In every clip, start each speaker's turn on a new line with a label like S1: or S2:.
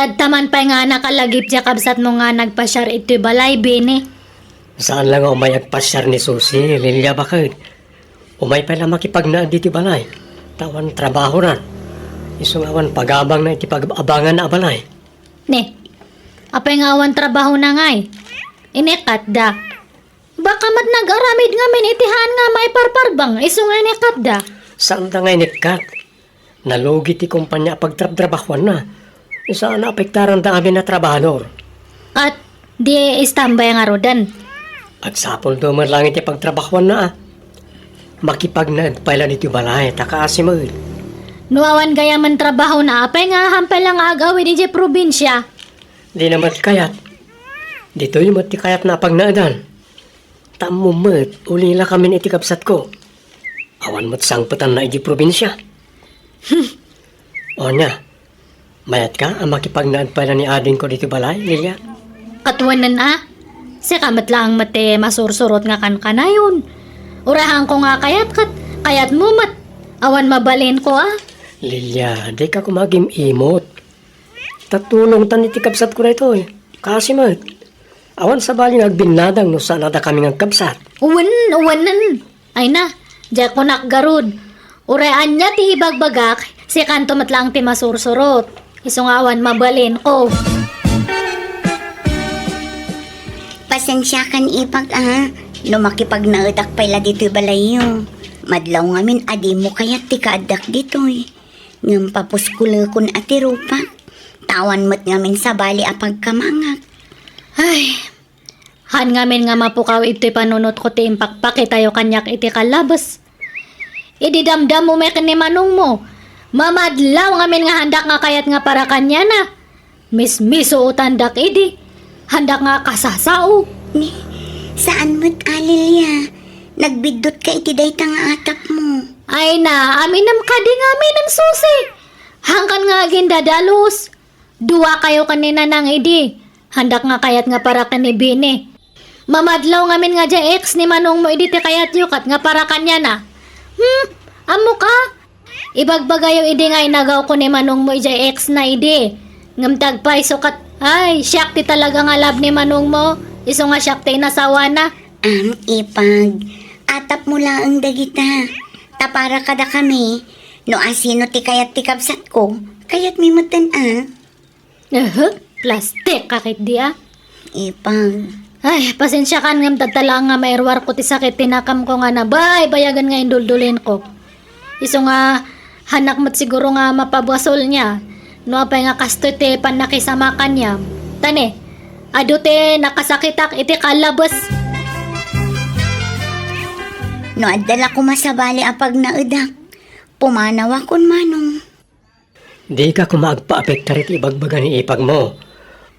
S1: Tadtaman pa nga nakalagip siya kabsat mo nga nagpasyar ito balay, Bini.
S2: Saan lang ang umayag pasyar ni Susi, Lilia bakit? Umay pa lang makipagnaan dito balay. Tawan trabaho ran. Isong awan pagabang na iti pag-abangan na balay.
S1: Ne, apay nga awan trabaho na ngay. Inekat da. Baka mat nag-aramid nga min itihan nga may parparbang, iso nga inekat da.
S2: Saan da nga inikat? Nalugi ti kumpanya pagtrabahuan na. Saan apektaran da amin na trabahador?
S1: At di istambay nga rodan.
S2: At sapol do man lang iti pagtrabahuan na makipagnaad pala nito balay, takaasimod.
S1: Nuawan gaya man trabaho na apay nga hampay lang agawin di probinsya.
S2: Di naman kayat. Dito yung mati kayat na pagnaadan. Tamumat, ulila kami iti kapsat ko. Awan mo't sangputan na iti probinsya. O niya, mayat ka ang makipagnaad pala ni ading ko dito balay, Lilia?
S1: Katuwanan si kamat lang mate masursurot nga kan kanayon. Urahan ko nga kayat mo mat. Awan mabalin ko
S2: Lilia, di ka kumagim imot. Tatulong tan iti kapsat ko na ito Kasi mat, awan sa bali nagbinadang no saan nada kami ng kapsat.
S1: Uwanan. Ay na, diya ko nakgarod. Uraan niya ti ibagbagak, si kanto matlang ti masursurot. Isungawan mabalin ko.
S3: Pasensya kan ipag no makipagnaedak pala dito balayo. Madlaw ngamin adi mo kaya ti kaadak dito Ngam papuskula kun ati rupa. Tawan mo't ngamin sa bali apag kamangak.
S1: Ay, han ngamin nga mapukaw ito'y panunot ko ti impakpaki tayo kanyak iti kalabas. Ididamdam mo may kanimanong mo. Mamadlaw ngamin nga handak nga kayat nga para kanya na. Mismiso utandak idi. Handak nga kasasao.
S3: Ni, saan mo't alilya? Nagbidot ka iti dayta nga atap mo.
S1: Ay na, aminam ka di nga aminam susi. Hangkan nga gindadalos. Dua kayo kanina nang idi. Handak nga kayat nga para kanibini. Mamadlaw ngamin nga dya ex ni manong mo idi ti kayat yukat nga para kanya na. Amo ka? Ibagbagayo idi nga inagaw ko ni manong mo dya ex na idi. Ngamtag pa isukat. Ay, siyak ti talaga nga lab ni manong mo. Iso nga siyak ti nasawa na.
S3: Ipag. Atap mo laang dagita. Tapara kada kami. No asino ti kayat ti kapsat ko. Kayat mimutan
S1: Plastic kakit di
S3: Ipag.
S1: Ay, pasensya kan ngam tatala nga mairwar ko ti sakit tinakam ko nga na bayagan nga induldulin ko. Iso nga hanak mat siguro nga mapabwasol niya. No apay nga kasto ti panakisamakan niya. Tane, ado te nakasakitak iti kalabas.
S3: No adala ko masabali apag naedak. Pumanawa kun manong.
S2: Di ka kumagpa-apektar iti ibagbaga ni ipag mo.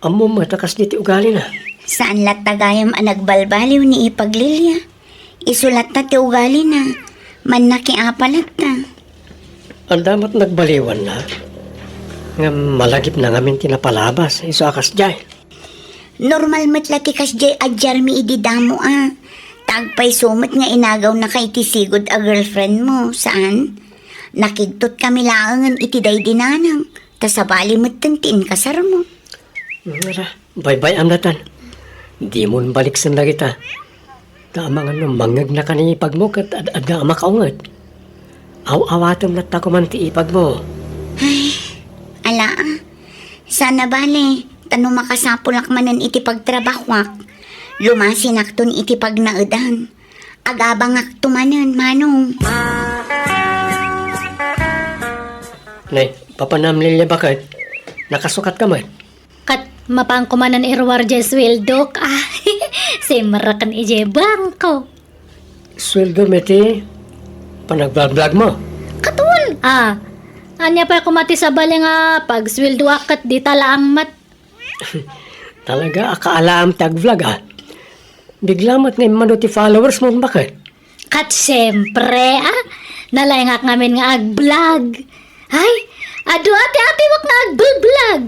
S2: Amo matakas diti ugali na.
S3: Saan lat tagayam ang nagbalbaliw ni ipaglilya? Isulat na ti ugali na. Man nakiapalat ta.
S2: Ang damat nagbaliwan na. Nga malagip na ngamin tinapalabas. Iso akas jay.
S3: Normal matlati kas jay adjar mi ididamo Tagpay sumot nga inagaw na kay tisigod a girlfriend mo. Saan? Nakigtot kami laangan itiday dinanang. Tasabali mo't tantin kasar mo.
S2: Bye-bye amnatan. Di mo balik sa na kita. Tama nga nung mangag na kanina ipag mo kat adda makaungat. Aw-awatom na tako man ti ipag mo.
S3: Ay, ala sana bale, tano makasapulak manan iti pagtrabahwak. Lumasinakton iti pagnaedan. Agabangak tumanan, manong.
S2: Nay, papanamlilya bakit? Nakasukat ka man?
S1: Kat mapangkumanan irwar jay swildok. Simrakan ije bangko.
S2: Sweldo meti, panag-vlog mo.
S1: Katun! Anya pa kumati sa bali nga pag sweldo akat di talaang mat.
S2: Talaga, akaalaam tag-vlog Bigla mat nga manuti followers mo bakit?
S1: Kat siyempre nalayangak ngamin nga ag-vlog. Ay, ado ati wak na ag-vlog.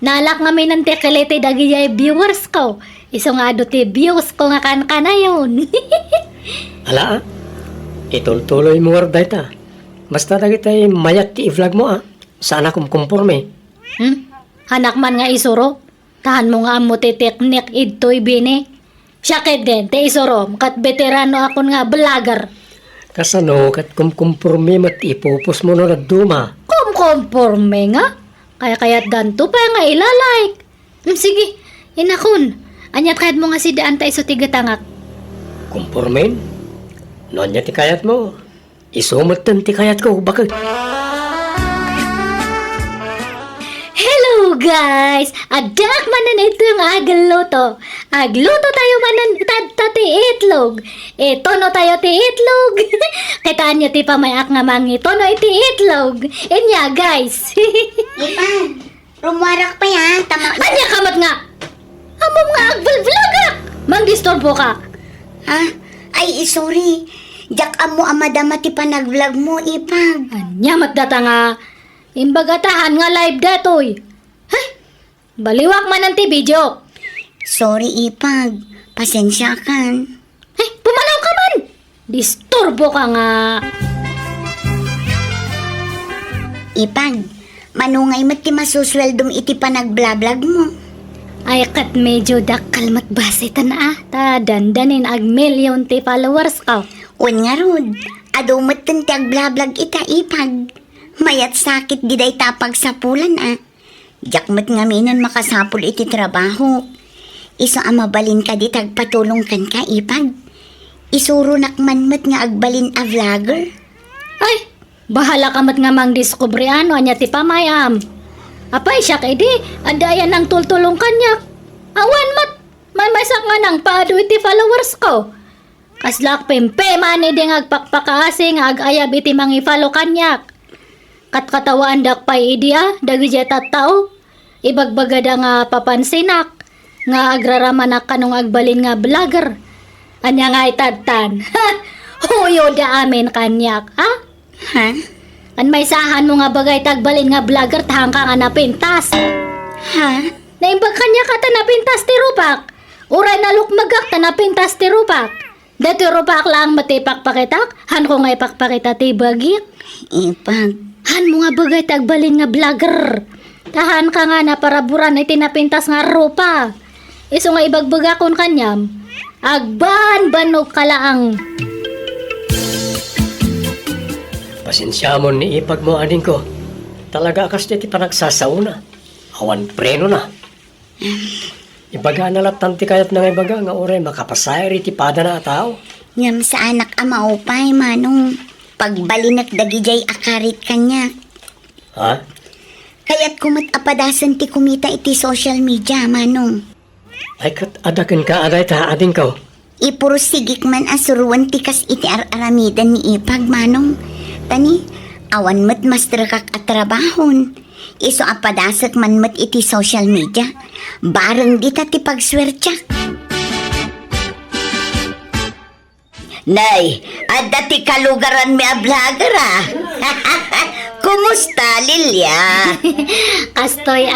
S1: Nalak ngamin ng tekelete dagiyay viewers ko. Iso nga ado ti views ko nga kan yun.
S2: Ala itultuloy mo nga dahita. Basta dagit ay mayat ti i-vlog mo Sana kung kumporme.
S1: Hanak man nga isuro. Tahan mo nga mo ti teknik idtoy bini. Syakit din, ti isuro. Kat veterano akon nga vlogger.
S2: Kasano kat kumkumporme mat ipupos mo no nagduma.
S1: Kumkomporme nga. Kaya ganto pa nga ilalike. Sige, inakon. Anyat kayat mo nga si daan ta iso tigatangak.
S2: Kumpormen? Nonya ti kayat mo. Isumot tan ti kayat ko. Bakit?
S1: Hello guys! Adak manan ito yung agluto. Agluto tayo manan ti itlog. Tono tayo ti itlog. Kitaan nyo ti pamayak nga mangi tono iti itlog. Enya guys.
S3: Ipag, rumwarak pa yan. Tama.
S1: Anya kamat nga. Amom nga agvlog-vlogak. Mang disturbo ka.
S3: Ha? Ay, sorry. Jak amo amadama ti panag-vlog mo, Ipag.
S1: Anya matdata nga. Imbagatahan nga live datoy. Hay! Baliwak man ang ti video.
S3: Sorry, Ipag. Pasensya kan.
S1: Hey, pumanaw ka man! Disturbo ka nga.
S3: Ipag, manungay mat ti masusweldom iti panag-vlog mo.
S1: Ay kat medyo dakal matbase na ta dandanin ag milyon ti followers ka.
S3: Un nga rod, adumat ti ag-vlog ita, Ipag. Mayat sakit di day tapag sa pulan Jakmat nga minon makasapul iti trabaho. Iso amabalin ka di tagpatulong kan ka, Ipag. Isuro nakmanmat nga agbalin a vlogger.
S1: Ay, bahala ka mat nga mang diskubre ano anya ti pamayam. Apay siya kay di, andayan ng tultulong kanyak. Awan mat, may sak nga nang paado iti followers ko. Kaslak pempe man di nga agpakpakaasi nga agayab iti mangi follow kanyak. Katkatawaan dak pay idi dagi jetat tao. Ibagbagada nga papansinak, nga agraramanak kanong agbalin nga vlogger. Anya nga itadtan. Huyo da amin kanyak, ha?
S3: Ha?
S1: An may sahan mo nga bagay tagbalin nga vlogger tahang ka nga napintas.
S3: Ha?
S1: Naimbag kanya ka ta napintas ti rupak. Uray na lukmagak ta napintas ti rupak. Dati rupak lang matipak pakitak, han ko nga ipakpakita ti bagik.
S3: Ipag,
S1: Han mo nga bagay tagbalin nga vlogger. Tahan ka nga na paraburan ay tinapintas nga rupa. Iso nga ibagbaga kon kanyam. Agban banog kalaang.
S2: Pasensya mo ni ipag mo aning ko. Talaga kas ti panagsasauna. Awan preno na. Ibaga na laptan ti kayat na nga ibaga nga oray makapasayri ti pada na tao.
S3: ngam sa anak ama upay, manong. Pagbalinak dagijay akarit kanya.
S2: Ha?
S3: Kaya't kumat apadasan ti kumita iti social media, manong.
S2: Ay kat adakin ka aday ta ading ko.
S3: Ipurusigik man asuruan ti kas iti aramidan ni Ipag, manong. Tani, awan mat mas drakak at trabahon. Iso apadasak man mat iti social media. Bareng dita ti pagswertyak. Nay, adda ti kalugaran mi a vlogger Kumusta, Lilia?
S1: Kastoy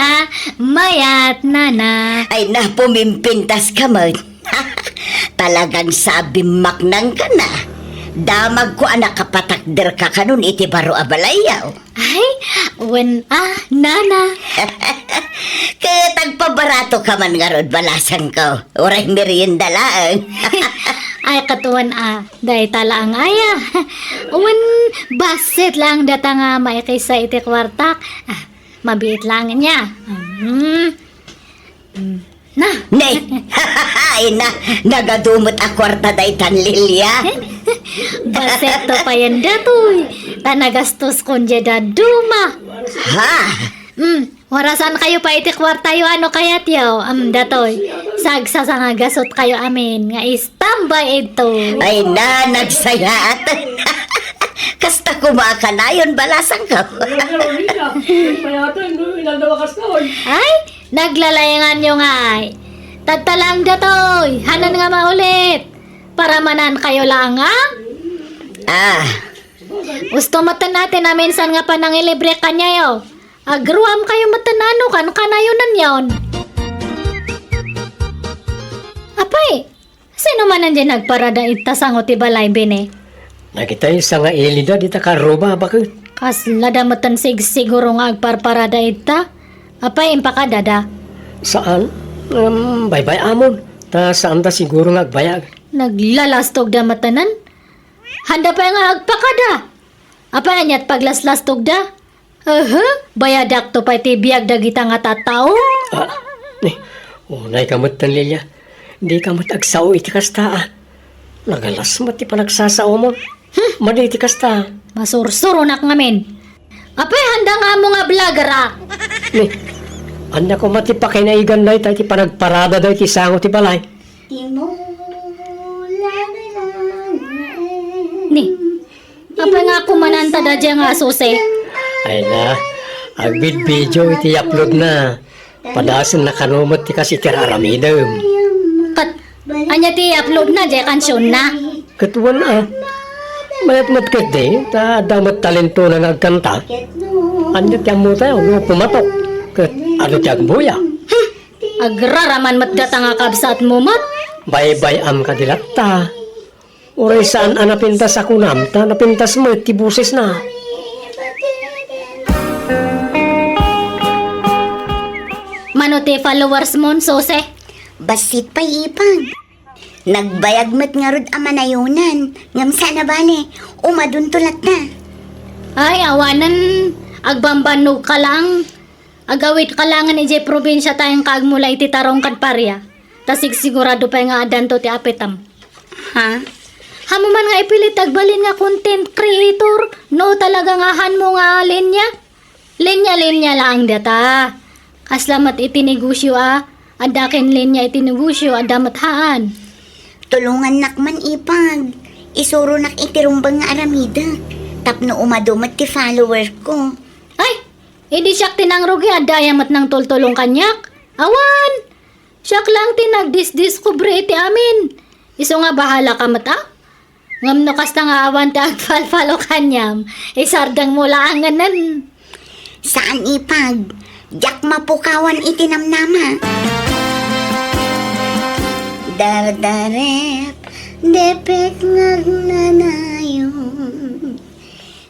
S1: mayat nana.
S3: Ay na, pumimpintas ka man. Talagang sabi maknang ka na. Damag ko anak kapatakder ka kanun iti baro abalayaw.
S1: Ay, wen nana.
S3: Kaya tagpabarato ka man nga rod balasan ko. Uray merienda lang.
S1: Ay katuan dahi tala ang aya. Wen basit lang data nga maikisa iti kwartak. Mabiit lang niya. Na.
S3: Nay, ay na, nagadumot a kwarta daytan Lilia.
S1: Basit to pa yan datoy. Tanagastos kon jeda duma.
S3: Ha?
S1: Warasan kayo pa iti kwarta yo ano kayat yaw. Datoy. Sagsa sa nga gasot kayo amin. Nga istambay ito.
S3: Ay na, nagsayat. Kasta kumaka na yun, balasan ka.
S1: Ay, naglalayangan nyo nga ay. Tagtalang datoy. Hanan nga maulit. Para manan kayo lang Gusto matan natin na minsan nga pa nang ilibre kanya yo. Agruam kayo matanano kan kanayonan yon. Apay, sino man nandiyan nagparada itasang o tibalay bine?
S2: Nakita yung sa nga ilida dita ka roba bakit?
S1: Kas lada matan siguro nga agparparada ita. Apay impaka dada.
S2: Saan? Baybay amon. Ta saan ta siguro nga agbayag.
S1: Naglalastog da matanan. Handa pa nga agpakada. Apay anyat paglaslastog da. Bayadak to pa'y tibiyag dagita nga tatao.
S2: Unay kamot tan Lilia. Hindi kamot agsaw iti kasta. Nagalas mo ti panagsasaw mo. Madi iti kasta.
S1: Masursuro nak ngamin. Apay handa nga mo nga vlogger
S2: Anya ko matipakay na igan na iti panagparada daw iti sango ti balay.
S1: Ni. Apay nga kumananta da dyan nga suse.
S2: Ay na, agbid video iti upload na. Padasan na kanumot ti kasi tiraramidam.
S1: Kat, anya ti upload na dyan kansyon na.
S2: Katuan mayat mat kat ta damat talento na nagkanta. Anya ti amo tayo, no pumatok. Kat ano ti agbuya.
S1: Agraraman matgata nga kabsat mo mat.
S2: Baybay am kadilatta. Uray saan napintas ako namta, napintas mo ti buses na.
S1: Mano ti followers mon sose.
S3: Basit pa ipag. Nagbayag mat nga rod amanayunan. Ngam sana bale, umaduntulat na.
S1: Ay, awanan. Agbambanog ka lang. Agawit ka lang ni Jay probinsya tayong kaagmula iti tarong kadparya. Tasig sigurado pa nga adan to ti apetam.
S3: Ha?
S1: Hamo man nga ipilit agbalin nga content creator. No talaga nga han mo nga linya. Linya lang data. Kaslamat itinegosyo Adakin linya itinegosyo adamat haan.
S3: Tulungan nakman ipag. Isuro nak itirumbang nga aramida. Tapno umadumat ti follower ko.
S1: Ay! Hindi siyak tinangrugi adayamat ng tultulong kanyak. Awan! Siyak lang tinagdisdiskubre iti amin. Iso nga bahala ka mata? Ngam no kasta nga awan ti agfalfalo kanyam. Isardang mo laanganan.
S3: Saan ipag? Diyak mapukawan itinamnama. Dardarep, depek ngagnanayon.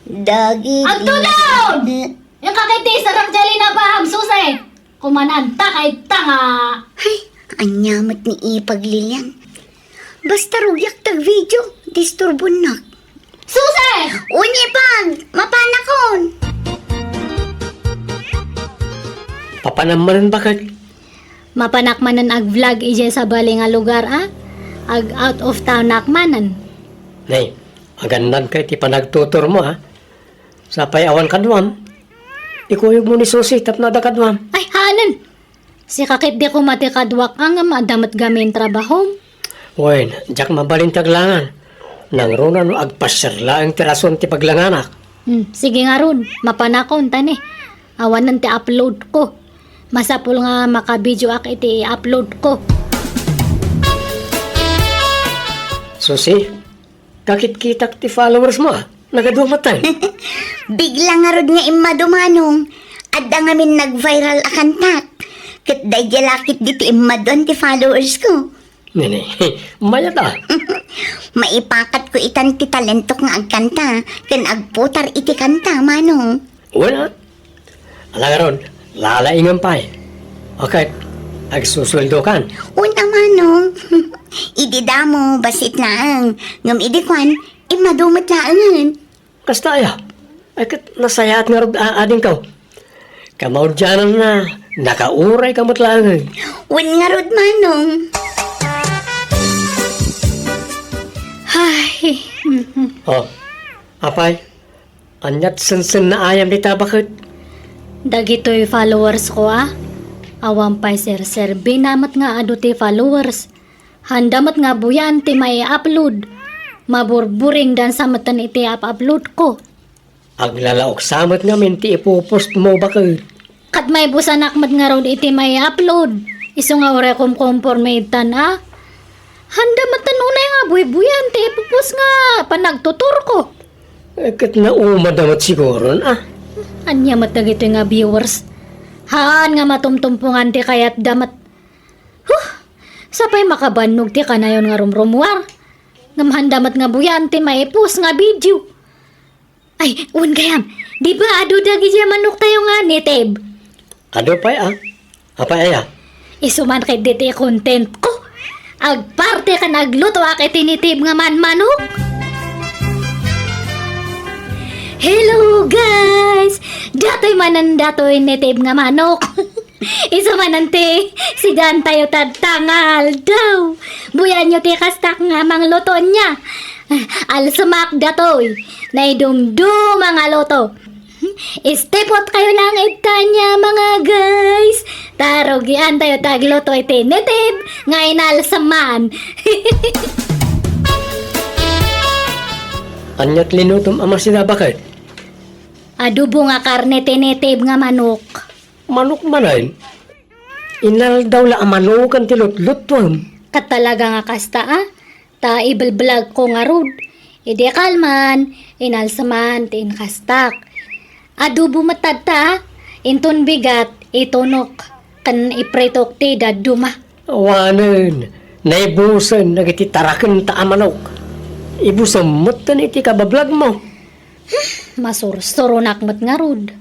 S3: Dagi
S1: Ang tulong! Yung kakiti sarang jali na ba ang susay? Kumananta kay tanga.
S3: Ay, anyamat ni ipag Lilian. Basta rugyak tag video, disturbon na.
S1: Susay!
S3: Unyipag, mapanakon.
S2: Papanamanan bakit?
S1: Mapanakmanan ag vlog ije sa bali nga lugar Ag out of town nakmanan.
S2: Nay, agandan kay ti panagtutor mo Sa payawan kadwam. Ikuyog mo ni Susi tap na da kadwam.
S1: Ay, hanan! Si kakit di ko matikadwak ang madamat gamin trabaho.
S2: Wen, jak mabalintag langan. Nang runa no agpasirla ang tirason ti paglanganak.
S1: Sige nga ron, mapanakon tani. Awanan ti upload ko. Masapul nga makabidyo ak iti upload ko.
S2: Susi, kakit kitak ti followers mo Nagadumatay.
S3: Bigla nga rod nga immadumanong. Adda nga min nag-viral akantak. Kat day jalakit dito immadon ti followers ko.
S2: Nene, mayat
S3: Maipakat ko itan ti talentok nga agkanta. Kan agputar iti kanta, manong.
S2: Wala. Alagaron, lalaingan pa Okay, agsusuldo kan.
S3: Una manong. Ididamo, basit laang. Ngam idikwan, immadumot laangan.
S2: Kastaya. Ay kat nasayat nga rod ading ka. Kamaudyanan na, nakauray kamot langan.
S3: Wen nga rod manong.
S1: Ay,
S2: Apay, anyat sansan na ayam ni tabakot.
S1: dagitoy followers ko Awang pay sir binamat nga ado ti followers. Handamat nga buyan ti may upload. Maburburing dan sa matan iti upload ko.
S2: Aglalaok samot nga minti ipopost mo bakit.
S1: Kat may busanak mat nga raw iti may upload. Iso nga ore conformate tan Handamat tanunay nga buy-buyan ti ipupos nga panagtutur ko.
S2: Kat naumadamat siguro
S1: Anya mat dagitoy nga viewers. Haan nga matumtumpungan ti kayat damat. Sapay makabanog ti kanayon nga rumrumuar. Ngamhandamat nga buyan ti maipos nga video. Ay, un gayam. Di ba ado dagi dya manok tayo nga ni Teb?
S2: Ano pa Apa aya?
S1: Isuman kay diti content ko. Agparte ka nagluto kay tinitib nga manok. Hello guys! Dato'y manandato'y nitib nga manok. Isumanante, si Dan tayo tadtangal daw. Buyan nyo ti kastak nga mangluto niya. Alsumak dato'y, naidumdum mga luto. Istepot kayo lang itanya mga guys. Tarugian tayo tagluto iti nitib nga inalsaman.
S2: Anyat linutom ama sila bakit?
S1: Adobo nga karne tinitib nga manok.
S2: Manok manayin. Inal daw la manok ang tilot-lutom.
S1: Kat talaga nga kasta ta ibalblag ko nga rod. Ide kalman, inalsaman, tin kastak. Adobo matadta, inton bigat, itunok, kan ipretok ti daduma.
S2: Awanan, naibusan, nagititarakan ta manok. Ibusamot tan iti kabablag mo.
S1: Masursuro nakmat nga rod.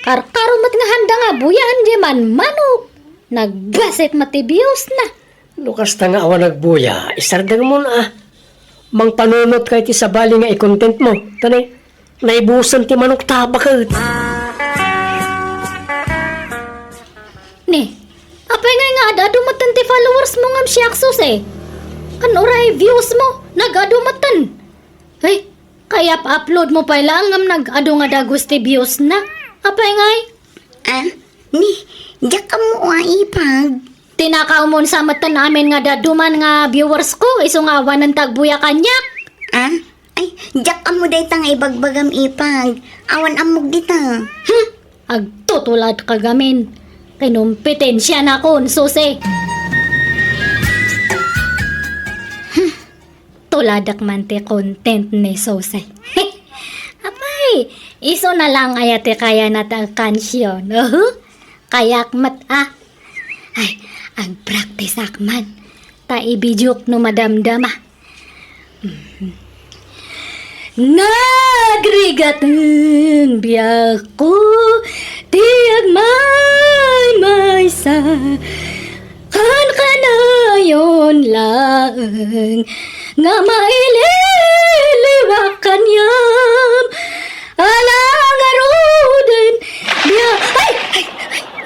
S1: Karkarumat nga handa nga buyan di man manok. Naggasit matibiyos na.
S2: Lukas ta nga awan nagbuya, isardang mo na Mang panunot kay ti sabali nga i-content mo. Tanay, naibusan ti manok ta bakit?
S1: Ni, apay nga adumatan ti followers mo ngam siyaksos eh. Kan oray views mo, nag-adumatan. Hey, kaya pa-upload mo pa lang ngam nag-adu nga dagos ti views na. Apay ngay?
S3: Diyak ka mo ipag.
S1: Tinakaw mo sa mata namin nga daduman nga viewers ko, iso nga awan ng tagbuya kanyak.
S3: Ay, diyak ka mo day tang ibagbagam ipag. Awan amog dita.
S1: Agtutulad ka gamin. Kinumpitensya na kon, susi. Tuladak man ti content ni susi. Apay, iso na lang ayate kaya natang kansyon. Kayak mat Ay, ang practice akman. Ta ibijok no madamdama. Nagrigateng biyak ko tiyag may sa kan kanayon laeng nga maililiwakan yam alang aruden biyak ay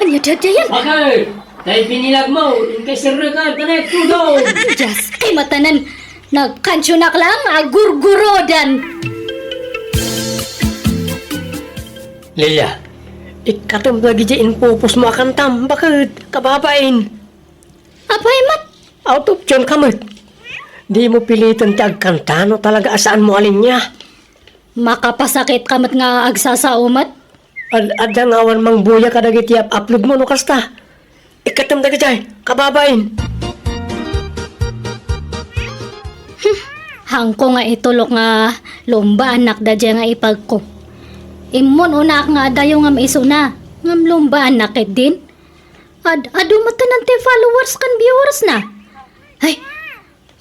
S1: ano dyan
S2: Bakit? Dahil binilag mo, kay sirre ka, tanay, tudong!
S1: Just kay matanan nagkansyonak lang agurgurodan.
S2: Lilia, ikatam lagi dyan pupus mo akan tam, bakit? Kababain!
S1: Apay mat,
S2: Out of tune kamot. Di mo pilitan ti agkantano talaga asaan mo alin niya.
S1: makapasakit kamat nga agsasaumat.
S2: Adang awan mang buya ka dagiti upload mo no kasta. Ikatam daga dyan, kababain.
S1: Hangko nga itulok nga lumba anak da dyan nga ipag ko. Imon unak nga dayo nga maiso na. Ngam lumba anak din. Adumatan ng followers kan viewers na. Ay,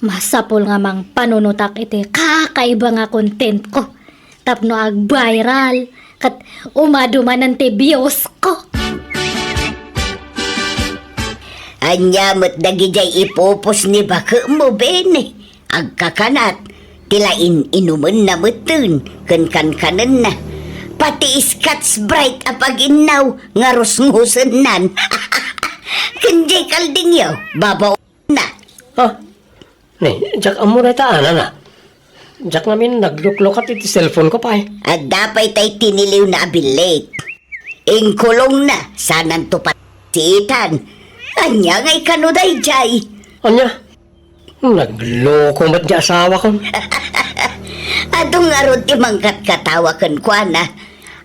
S1: masapol nga mang panunutak iti kakaiba nga content ko. Tapno ag-viral. Kat umaduman ng views ko.
S3: Anya mo't dagijay ipupos ni baka mo bene. Agkakanat, tilain inuman na mutun, kan na. Pati Scotch Bright apag inaw, nga rusngusan nan. Kanjay kalding yaw, babaw na.
S2: Ha? Ni, jak amura taan na. Jak namin nagluklok at iti cellphone ko pa eh.
S3: At dapay tay tiniliw na abilit. Ingkulong na, sanan tupat si Itan. Anya ngay kanuday jay.
S2: Anya? Nagloko mat di asawa ko.
S3: Adong arod ti mangkat katawa kan kwa na.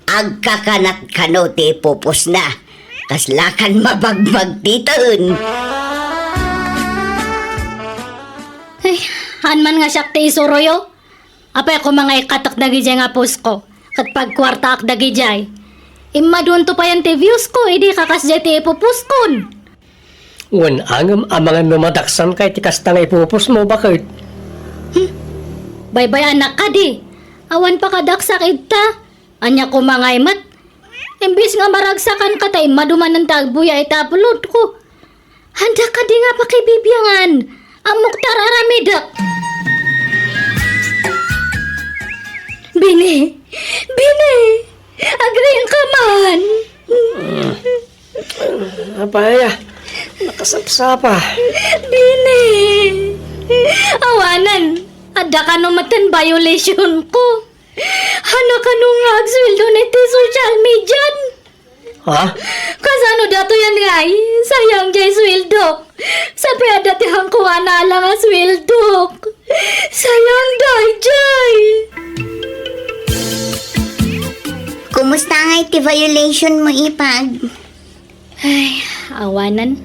S3: Agkakanat kano ti pupos na. Kaslakan mabagmag titan.
S1: Ay, hanman nga siyak ti isuroyo. Apay ko mga ikatak dagijay nga post ko. Kat pagkwarta ak dagijay. Imadun to pa yan ti views ko, hindi kakasjay ti ipopost kon.
S2: Wan angam ang mga numadaksan kay tikas nga ipupos mo, bakit?
S1: Bye-bye anak ka di. Awan pa kadaksak ita. Anya ko mga imat. Imbis nga maragsakan ka tay maduman ng tagbuya itapulot ko. Handa ka di nga pakibibiyangan. Ang Muktar Aramidak. Bini! Bini! Agreeing ka man!
S2: Abaya, nakasapsapa.
S1: Bini! Awanan! Ada ka numatan violation ko. Hana ka nung agswildo niti social media.
S2: Ha?
S1: Kasano dato yan ngay? Sayang jay swildok. Sabi ada ti hangkuha na lang ang swildok. Sayang day jay.
S3: Kumusta nga iti violation mo, Ipag?
S1: Ay, awanan.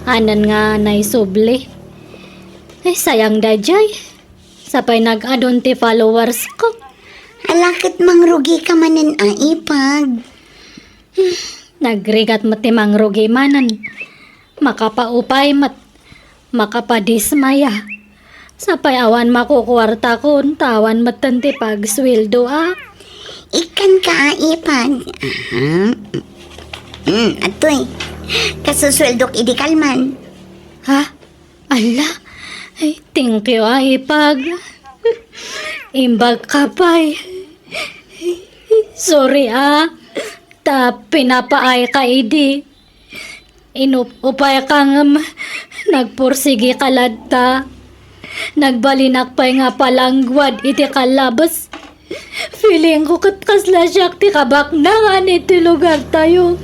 S1: Anan nga naisubli. Ay, sayang day jay. Sapay nag-adon ti followers ko.
S3: Alakit mangrugi ka manan, Ipag.
S1: Nagrigat matimang rugi manan. Makapaupay makapadismaya. Sapay awan makukwarta kun tawan matanti pag sweldo
S3: Ikan ka, Ipag. Atoy. Kasusweldok idikalman.
S1: Ha? Ala? Ay, thank you ipag. Imbag ka pa'y. Sorry Ta pinapaay ka idi. Inupay kang nagpursigi kaladta. Nagbalinak pa'y nga palangwad iti kalabas. Feeling ko katkasla siya ti kabak na nga niti lugar tayo.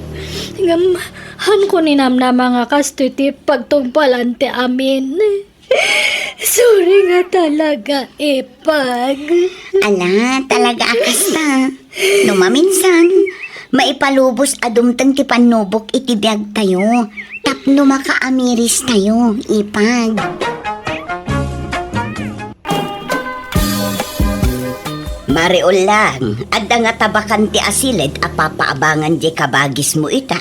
S1: Han ko ninam na mga kasto iti pagtungpalan ti amin. Sorry nga talaga, Ipag.
S3: Ala, talaga akas na. Numaminsan, maipalubos adumtang ti panubok iti biag tayo. Tapno makaamiris tayo, Ipag. Mariol lang, adda nga tabakan ti asilid apapaabangan di kabagis mo ita.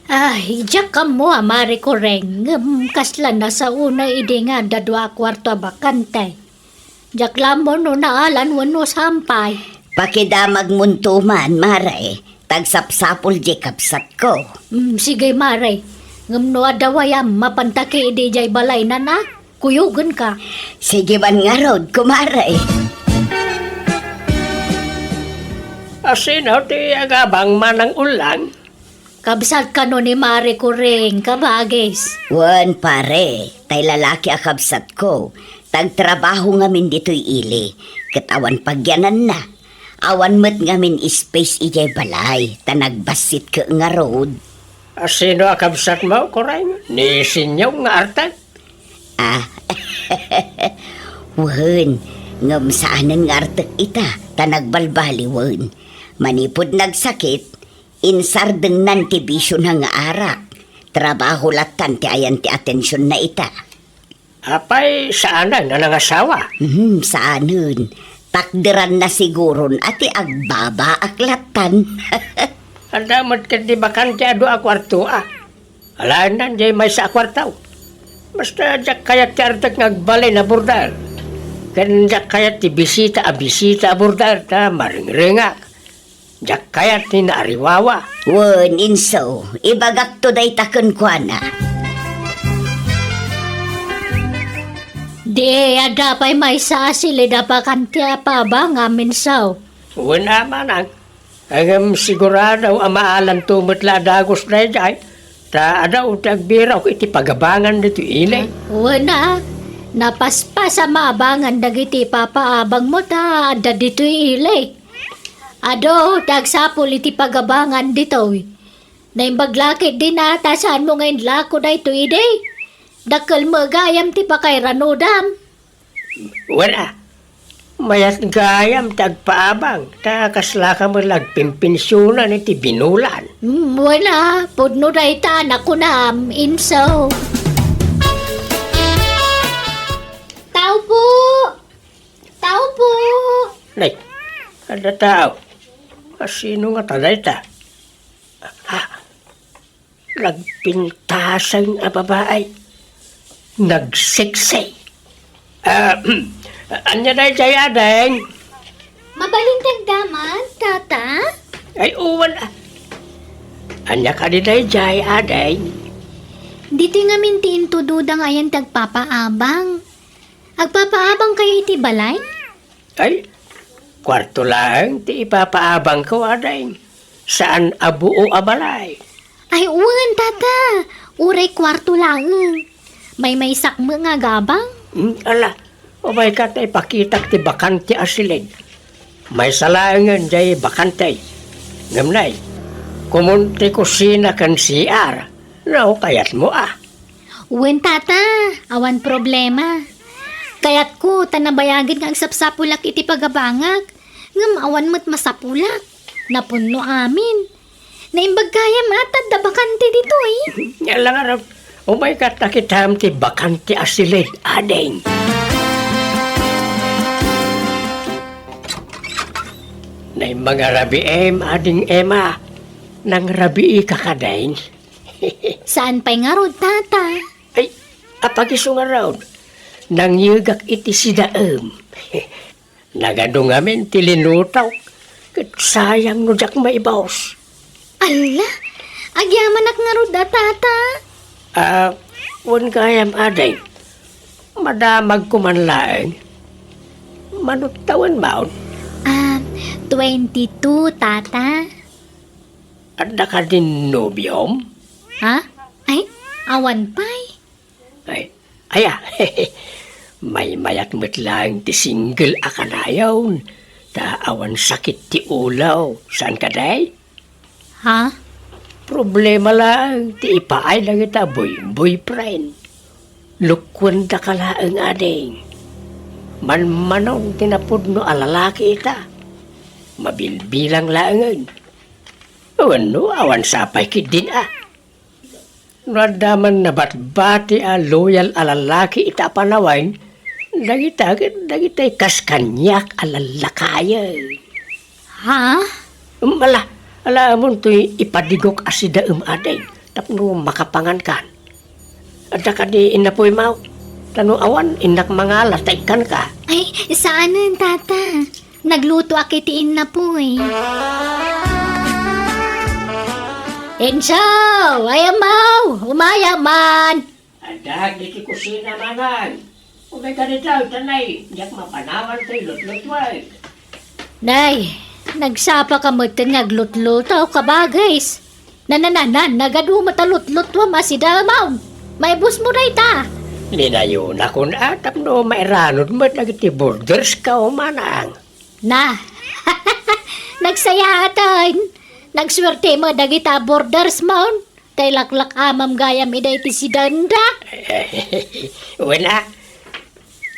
S1: Ay, diyak ka mo, Mari Koreng. Kasla na sa una idi nga dadwa kwarto bakante. Diyak lang mo no naalan wano sampay.
S3: Pakidamag muntuman, Mare. Tagsapsapol di kapsat ko.
S1: Sige, Mari. Ngamno adawayam, mapantaki idi jay balay na na. Kuyugan ka.
S3: Sige man nga rod, kumare.
S2: Asino ti agabang manang ulan?
S1: Kabsat ka no ni Mari Koreng, kabagis.
S3: Wan pare, tay lalaki akabsat ko. Tagtrabaho ngamin dito'y ili. Katawan pagyanan na. Awan met ngamin space ijay balay. Tanagbasit ka nga road.
S2: Asino akabsat mo, Koreng? Ni sinyaw nga artag?
S3: Wan, ngam saanan nga artak ita. Tanagbalbali wan. Manipod nagsakit. Insardeng nanti bisyon nga arak. Trabaho latan ti ayan ti atensyon na ita.
S2: Apay, saanan na nangasawa?
S3: Saanan. Takdiran na siguron ati agbaba aklatan.
S2: Andamot ka di bakan ti ado akwarto Alanan jay may sa akwartaw. Basta jak kayat ti artak ngagbalay na burdar. Kan jak kayat ti bisita burdar ta maringringak. Jak kayat ni naariwawa.
S3: Wan, inso. Ibagak to day takon kwa na.
S1: Di, ada pa'y may sa asili dapakan ti apaba nga minsaw.
S2: Wala manang. Agam sigurado ang maalam tumutla dagos na jay. Ta adaw tagbiraw ko iti pagabangan dito ile.
S1: Wana, napaspas sa maabangan dagiti papaabang mo ta ada dito ilay. Ado, dagsapol iti pagabangan dito. Naimbaglakit din ata saan mo ngayon lako na ito ide. Dakal mo gayam ti pakay ranudam.
S2: Wala. Mayat gayam tagpaabang. Ta kasla ka mo lagpimpinsyunan iti binulan.
S1: Wala, pudno na ita anak ko na inso. Tao po! Tao po!
S2: Nay, ada tao. Sino nga taday ta? Lagpintasang babae. Nagsiksay. Anya na jaya deng.
S1: Mabalintag daman, tata?
S2: Ay uwan Anya ka di dayjay, aday.
S1: Dito nga mintiin to dudang ayan tagpapaabang. Agpapaabang kayo iti balay?
S2: Ay, kwarto lang, ti ipapaabang ko, aday. Saan abuo abalay?
S1: Ay, uwan, tata. Uray kwarto lang. May sakmo nga gabang.
S2: Ala, o may ka tayo pakitak ti bakante asilid. May salangan jay bakante. Ngamnay, kumunti kusina kan CR. No, kayat mo ah.
S1: Uwan, tata. Awan problema. Kayat ko, tanabayagin nga ang sapsapulak iti pagabangag. Ngam awan mo't masapulak. Napuno amin. Naimbag kaya matad da bakante dito eh.
S2: Ala nga raw, o may katakitam ti bakante asilid, adeng. Nay mga rabi ading Emma, nang rabi kakadain.
S1: Saan pa'y nga rod, tata?
S2: Ay, apagiso nga raw, nang yugak iti si daem. Nagadungamin ti linutaw, kat sayang no jak maibaws.
S1: Ala, agyamanak nga rod da, tata.
S2: Wan kayam adeng, madamag kumanlaeng, manutawan maun,
S1: 22, tata.
S2: at ka din nobyom.
S1: Ha? Ay, awan pa'y.
S2: Aya, may mayat mo't lang ti single akanayaw, ta awan sakit ti ulaw, saan ka day?
S1: Ha?
S2: Problema lang, ti ipaay lang ita boyfriend. Lukwan da ka laang ading. Manmanong tinapod no alalaki ita. Mabilbilang laangan. Awan sapay kid din ah. Nadaman na batbati loyal alalaki ita panawain, dagitay kaskanyak alalakayan.
S1: Ha?
S2: Ala mo to'y ipadigok asida aday, tapno makapangan kan. Ada ka di inapoy mau, tano awan inak mga lataykan ka.
S1: Ay, saanan, tata? Nagluto akitiin na po eh. Ensaw! Ayamaw! Umayaman!
S2: Ada di kusina manan. Umay ka dito, tanay, diyak mapanawan tayo lutlutway.
S1: Nay, nagsapa ka mo naglutluto ka ba, guys? Nagadu matalutlut wa masidamaw. May bus mo na ita.
S2: Linayo na kun atap no mairanod mo nagiti borders ka o manang.
S1: Na, nagsaya atan. Nagswerte mo dagita borders mo. Tay laklak amam gayam iday ti si Danda.
S2: Wala.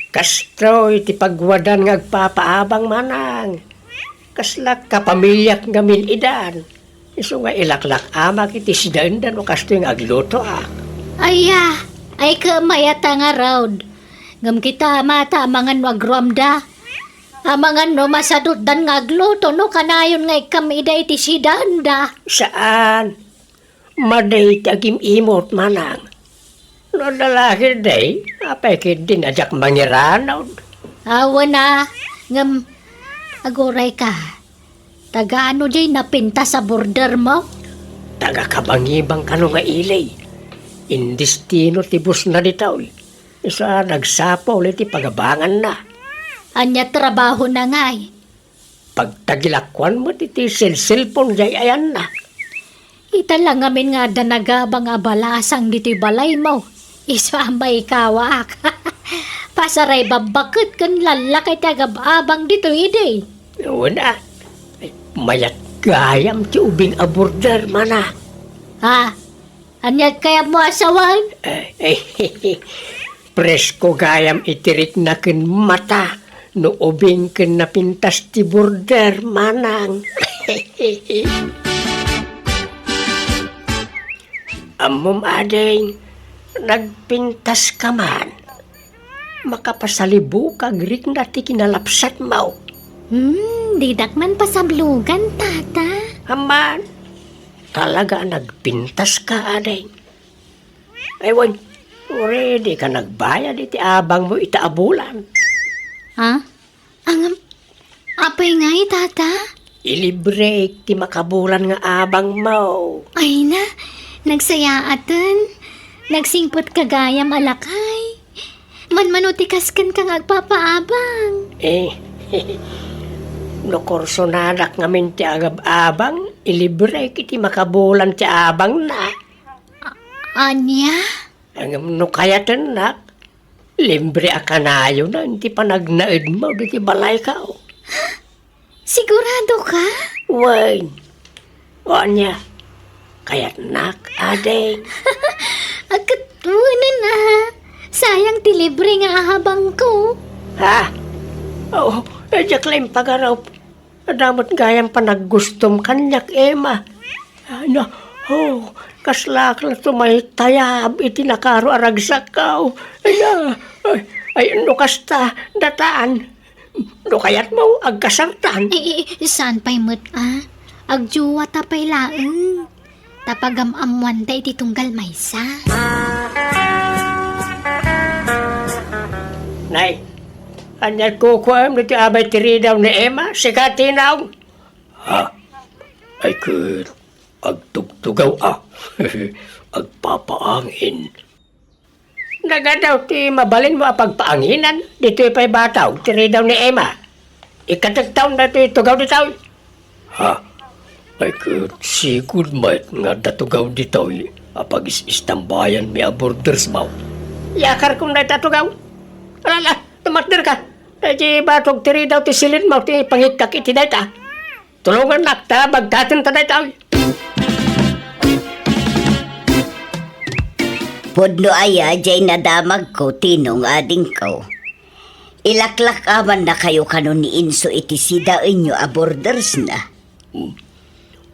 S2: Kastro iti pagwadan ngagpapaabang manang. Kaslak kapamilyak ngamin idan. Iso nga ilaklak amak iti si Danda no kasto yung agluto ah.
S1: Ay kamayata nga raud. Ngam kita mata amangan wagramda. Amangan no masadot dan ngagluto no kanayon nga ikam iday ti si Danda.
S2: Saan? Maday tagim imot manang. No lalaki day, apay din ajak mangiranaw.
S1: Awa na. Ngam, aguray ka. Taga ano jay napinta sa border mo?
S2: Taga kabangibang kano nga ilay. Indistino tibus na ditaw. Isa nagsapaw ulit pagabangan na.
S1: Anya trabaho na ngay.
S2: Pagtagilakwan mo titi cellphone jay ayan na.
S1: Ita lang amin nga danagabang abalasang dito'y balay mo. Isa may kawak. Pasaray babakit kan lalakay tagababang dito ide.
S2: Wala. Mayat gayam ti ubing aborder mana.
S1: Ha? Anyag kaya mo asawan?
S2: Presko gayam itirik na ken mata. No ubing ken napintas ti border manang. Amom adeng, nagpintas ka man. Makapasalibu kag rik na ti kinalapsat mo.
S1: Didak man pasablugan, tata.
S2: Haman, talaga nagpintas ka adeng. Aywan, ready ka nagbayad iti abang mo itaabulan.
S1: Ha? Apay nga tata?
S2: ilibre ti makabulan nga abang mo.
S1: Ay na, nagsayaatan. Nagsingpot kagayam alakay. Manmanutikas kan kang agpapaabang.
S2: No kurso nanak ngamin ti agab-abang, ilibre kiti makabulan ti abang na.
S1: Anya?
S2: Ang no kayatan nak, libre akanayo na, hindi pa nagnaid mo, di ti balay ka.
S1: Sigurado ka?
S2: Wait, o niya, kaya't nak, adeng.
S1: Agkatunan na. Sayang ti libre nga ahabang ko.
S2: Ha? Oo, Jacqueline pagaraw. Adamot gayang panagustom kanyak, Emma. Ano, kaslak na tumay tayab iti nakaro aragsak ka. Ay, ano kasta, dataan. No kayat mo, agkasartan.
S1: Saan pa'y mo't Agjuwa tapay laeng. Tapagam-amuan da iti tunggal maysa.
S2: Nay, anyat kukuam na ti abay tiri daw ni Emma, sikati naw. Ha? Ay kut, agtugtugaw agpapaangin. Nagadaw ti mabalin mo apagpaanginan, dito'y pa'y bataw, tiri daw ni Emma. Ikatagtaw na ti tugaw ditaw. Ha? Ay kut, sigud mait nga datugaw dito'y apag istambayan mi aborders mo. Yakar kong na tatugaw. Alala, tumakder ka. Di batog tiri daw ti silid mo ti pangikak iti dayta. Tulungan nakta, bagkatin ta dayta.
S3: Pudno aya, jay nadamag ko, tinong ading ko. Ilaklak aman na kayo kanon ni Inso iti sida inyo aborders na.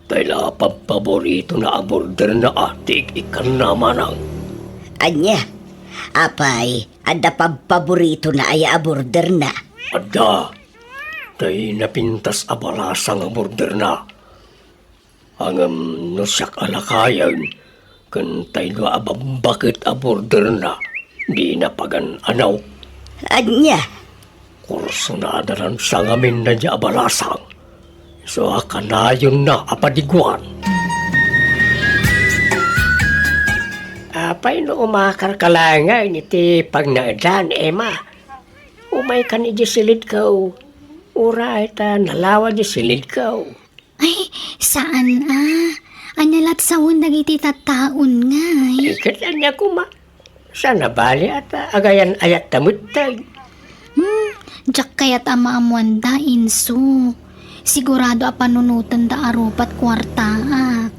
S2: Tayla paborito na aborder na atik ikan naman ang.
S3: Anya, apay, ada paborito na aya aborder na.
S2: Ada, tay napintas abalasang aborder na. Ang nasak alakayan, kan tayo abambakit aborder na, di na pagan anaw.
S3: Anya,
S2: Kurso na adaran sa ngamin na di abalasang. So akanayon na apadiguan. Apay no umakarkalangan iti pagnaadan, Emma. Umay ka ni silid kaw. Uray ta nalawa di silid kaw.
S1: Ay, saan Anyalat sa undag iti tataon nga
S2: Ikat niya kuma. Sana bali at agayan ayat tamutay.
S1: Diyak kaya't amaamuan da Inso. Sigurado panunutan da arupat kwartaak.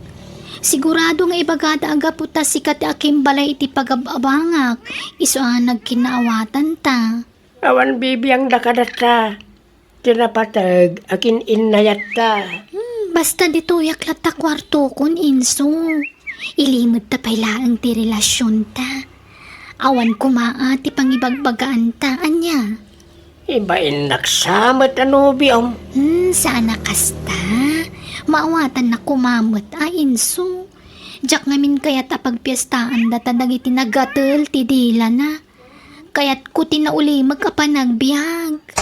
S1: Sigurado nga ibagada aga puta sikat aking balay iti pagababangak. Iso nagkinaawatan ta.
S2: Awan bibiyang dakadata. Tinapatag akin inayat ta.
S1: Basta dito yaklat ta kwarto kun Inso. Ilimod ta pailaang ti relasyon ta. Awan kumaa ti pangibagbagaan ta anya.
S2: Ibain naksamat ano biyam.
S1: Saan nakasta? Maawatan na kumamot Inso. Diyak ngamin kaya't apagpiestaan data dagiti nagatel ti dila na. Kaya't ko tinauli magkapanagbiag.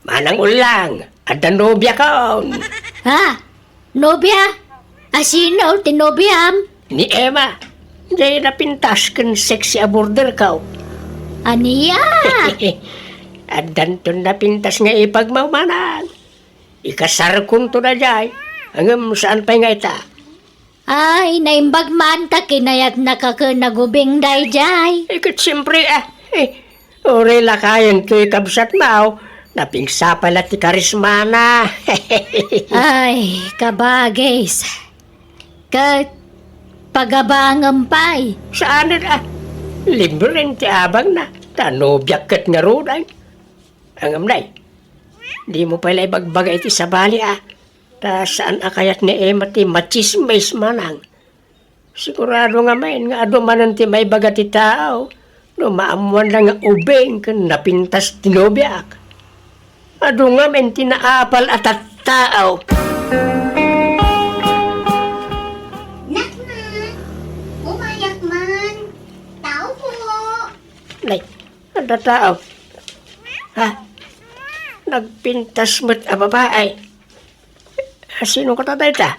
S2: Manang ulang, ada nobya ka.
S1: Ha? Nobya? Asino tinobyam?
S2: Ni Emma. Jay napintas kan sexy aborder ka.
S1: Aniya?
S2: Adan to napintas nga ipagmamanan. Ikasar kun to na jay. Hanggang saan pa nga ita?
S1: Ay, naimbag man ta kinayat nakakanagubing dayjay.
S2: Ikat siyempre orela kayan to ikabsat mao. Napingsa pala ti karismana.
S1: Ay, kabagis. Pagabangampay.
S2: Saan na? Limbren ti abang na. Tanobyak kat nga roday. Ang amnay. Di mo pala ibagbagay ti sabali Ta saan akayat ni Emma ti machismis manang. Sigurado nga main nga ado manan ti may baga ti tao. No maamuan lang nga ubeng kan napintas tinobyak. Ado nga men tinaapal at tao.
S3: Umayak man. Tao po.
S2: Nay, ada tao. Ha? Nagpintas mo't a babae. Sino ka tatay ta?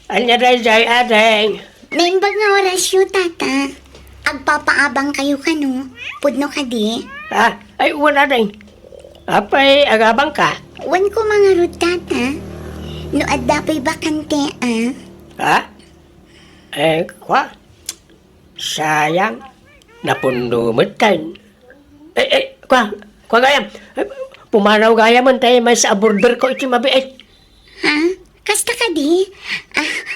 S2: Anya day adeng.
S3: Naimbag nga orasyo, tata. Agpapaabang kayo kano. Pudno ka di.
S2: Ha? Ay, wala adeng. Apay, agabang ka.
S3: Wan ko mga rod, tata. No adapay bakante, ah.
S2: Ha? Kwa? Sayang. Napundumot kan. Kwa gayam. Pumanaw gayaman tayo may sa border ko iti mabiit.
S3: Ha? Kasta ka di?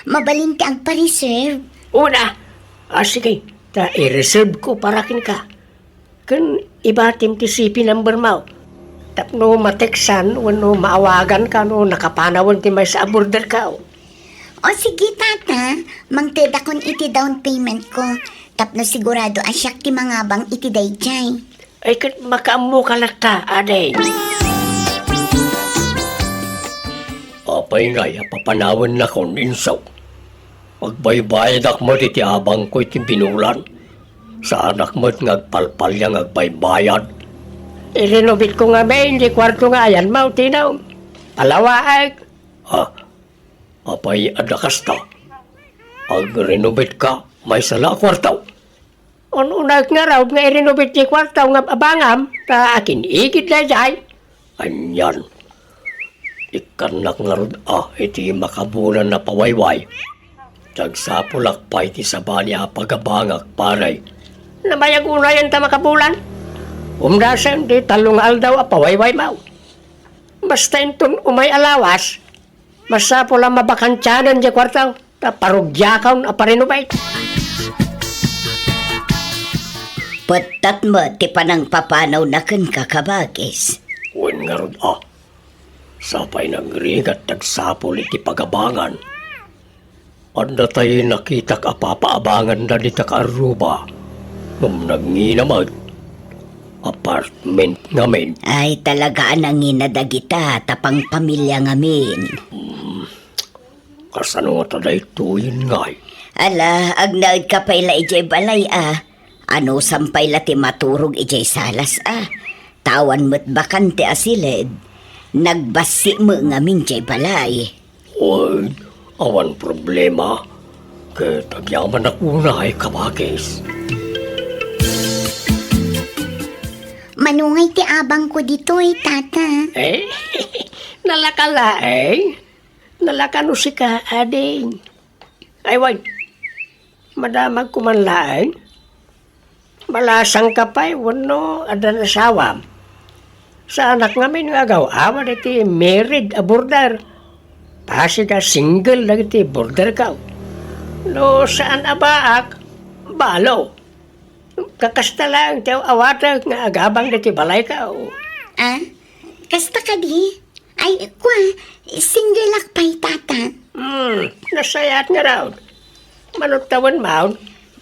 S3: Mabalinti ang pa-reserve.
S2: Una. Sige. I-reserve ko para kin ka. Kan ibatim ti sipi number mo. Tapno mateksan, wano maawagan ka no nakapanawan ti may sa border ka.
S3: O sige, tata. Mangteda kon iti down payment ko. Tapno sigurado asyak ti mga bang iti dayjay.
S2: Ay kat makaamu ka lata, aday. Apay nga, papanawan na kong insaw. Magbaybayad akmat iti abang ko iti binulan. Sa anak mo't ngagpalpal niya ngagbaybayad. I-renovate ko nga may, hindi kwarto nga ayan, mau tinaw. Palawaag. Apay adakas ta. Ag-renovate ka, may sala kwartaw. Unag nga raw nga i-renovate ni kwartaw nga abangam, ta akin igit na jay. Anyan. Ikanak nga rod, iti makabulan na pawayway. Tagsapulak pa iti sabali pagabangak paray. Namayag unayan ta makabulan? Umdasan di talong aldaw pawayway mau. Basta intun umay alawas, masapul ang mabakantyanan di kwartaw, ta parugyakaw na parenovate.
S3: Patat mo, ti panang papanaw na kan kakabagis.
S2: Uwan nga rod, sapay ng rigat tagsapul iti pagabangan. Anda tayo nakita ka papaabangan na dita ka Aruba. Nung nagninamag, apartment ngamin.
S3: Ay, talaga anang inadagita, tapang pamilya ngamin.
S2: Kasano nga taday tuyin ngay.
S3: Ala, agnaid ka pala ijay balay, Ano sampay lati maturog ijay salas, Tawan mo't bakante asilid. Nagbasi mo ngamin jay balay.
S2: Uy, awan problema. Kaya tagyaman ako na ay kabagis.
S3: Manungay ti abang ko dito tata.
S2: Nalakala Nalakano si ka, ading. Ay, wag. Madamag kumanlaan. Malasang kapay, wano, adan asawam. Sa anak ngamin nga agaw, awan iti married a border. Pasi ka single na iti border ka. No, saan abaak? Balo. Kakasta lang, tiyaw awata nga agabang iti balay ka.
S3: Kasta ka di? Ay, single lakpay tata.
S2: Nasayat nga raw. Manutawan maun.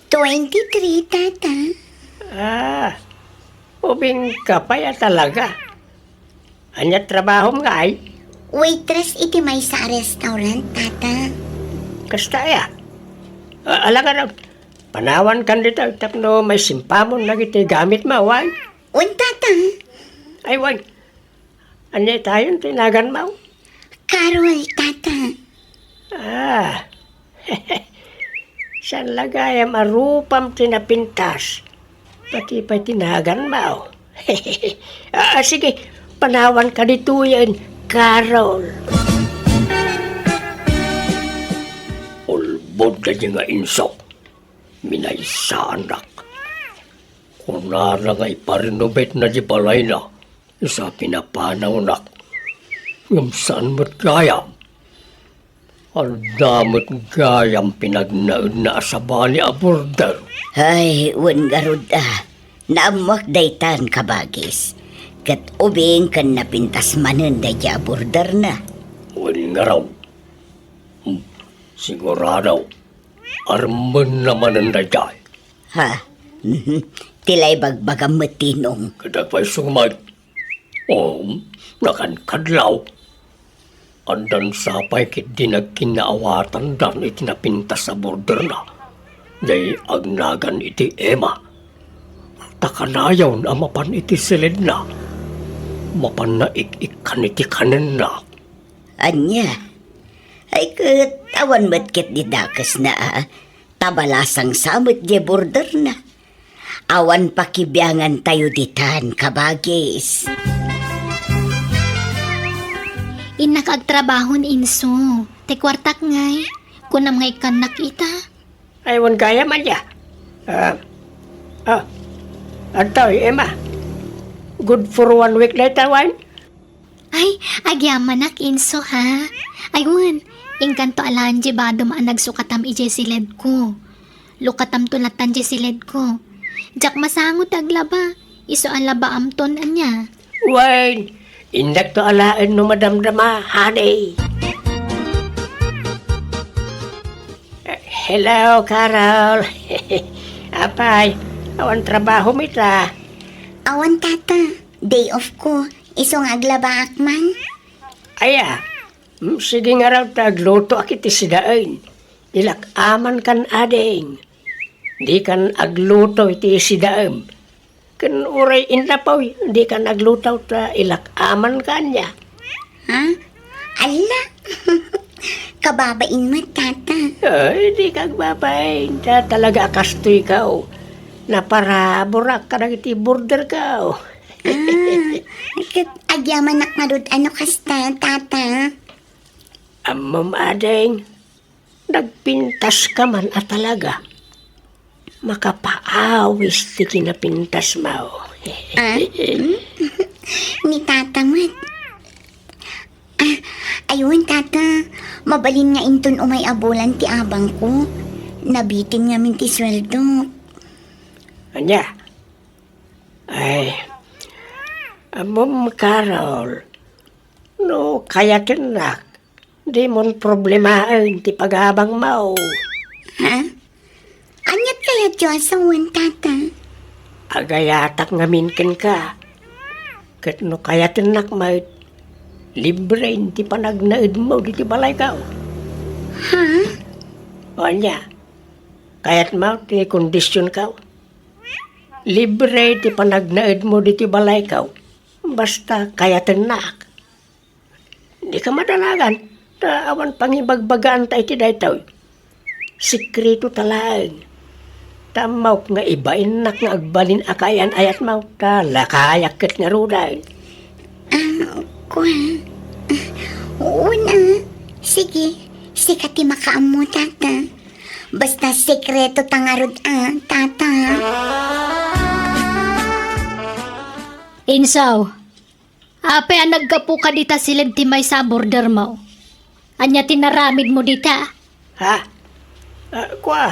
S3: 23 tata.
S2: Ubing kapay talaga. Anya trabaho nga ay.
S3: Waitress iti may sa restaurant tata.
S2: Kasta ya. Alaga raw. Panawan kan dito, tapno may simpamon na iti gamit mo, wag?
S3: Tata.
S2: Ay, wag. Anya tayo tinagan mo?
S3: Carol, tata.
S2: San lagayam arupam tinapintas. Pati pa tinagan mo. Sige, panawan ka dito yan, Carol. Ulbod na niya nga insok. Minaysa anak. Kung nara nga'y parinobet na di balay na, isa pinapanaw nak. Yung saan mo't gayam? Ang damot gayam pinagnaon na sa bali a border.
S3: Ay, garud Naamak daytan kabagis. Kat ubing kan napintas manen daya border na.
S2: Nga raw. Sigurado. Arman naman ang dayay.
S3: Tilay bagbagam matinong.
S2: Kadagpay sumay. Nakankadlaw. Andan sapay kit di nagkinaawatan dan itinapintas sa border na. Day agnagan iti Emma. Takanayaw na mapan iti silid na. Mapan na ik-ikan iti kanan na.
S3: Anya, ay katawan matkit di dakas na tabalasang samot di border na. Awan pakibiyangan tayo ditan, kabagis.
S1: Inakagtrabahon inso. Te kwartak ngay. Kunam ngay kanak ita.
S2: Aywan kaya man ya. Antoy, Emma. Good for 1 week later, wine?
S1: Ay, agyamanak inso ha. Aywan, ingkanto alaan di ba dumaan nagsukatam ije silid ko. Lukatam tulatan di silid ko. Jak masangot aglaba. Iso alaba amton anya.
S2: Wine, indak to alaan no madamdama, honey. Hello, Carol. Apay, awan trabaho mita.
S3: Awan tata, day off ko. Isong aglaba akman.
S2: Aya, sige nga raw tagluto akiti sidaan. Ilak aman kan ading. Di kan agluto iti sidaan. Kan uray inlapaw, di kan agluto ta ilak aman kanya.
S3: Ha? Ala! Kababain mo, tata.
S2: Ay, di kag babayin. Talaga akasto ikaw. Na para burak ka iti border ka.
S3: Agyaman nakmarud ano kasta, tata.
S2: Amam ading, nagpintas ka man at talaga. Makapaawis ti kinapintas mo.
S3: Ni tata mat. Ayun, tata. Mabalin nga inton umay abulan ti abang ko. Nabitin nga min ti sweldo.
S2: Anya? Ay, amam Carol, no kaya tinak, di mon problemain ti pagabang mo.
S3: Ha? Anyat kaya Diyosawan, tata?
S2: Agayatak nga minken ka. Kat no kaya tinak may libre ti panagnaid mo di ti balay ka.
S3: Ha?
S2: O anya, kaya't mo ti kondisyon ka. Libre ti panagnaid mo di ti balay ka. Basta kaya tinak. Di ka madanagan. Awan pangibagbagaan tayo ti daytaw. Sikreto talaan. Tamaw nga ibain nak nga agbalin akayan ayat mau ta lakayak ket nga ruday.
S3: Kwa? Oo na. Sige. Sikati makaam mo, tata. Basta sekreto tangarod tata.
S1: Insaw, ape ang naggapu ka dita silid ti may sa border mo. Anya tinaramid mo dita.
S2: Ha? Kwa?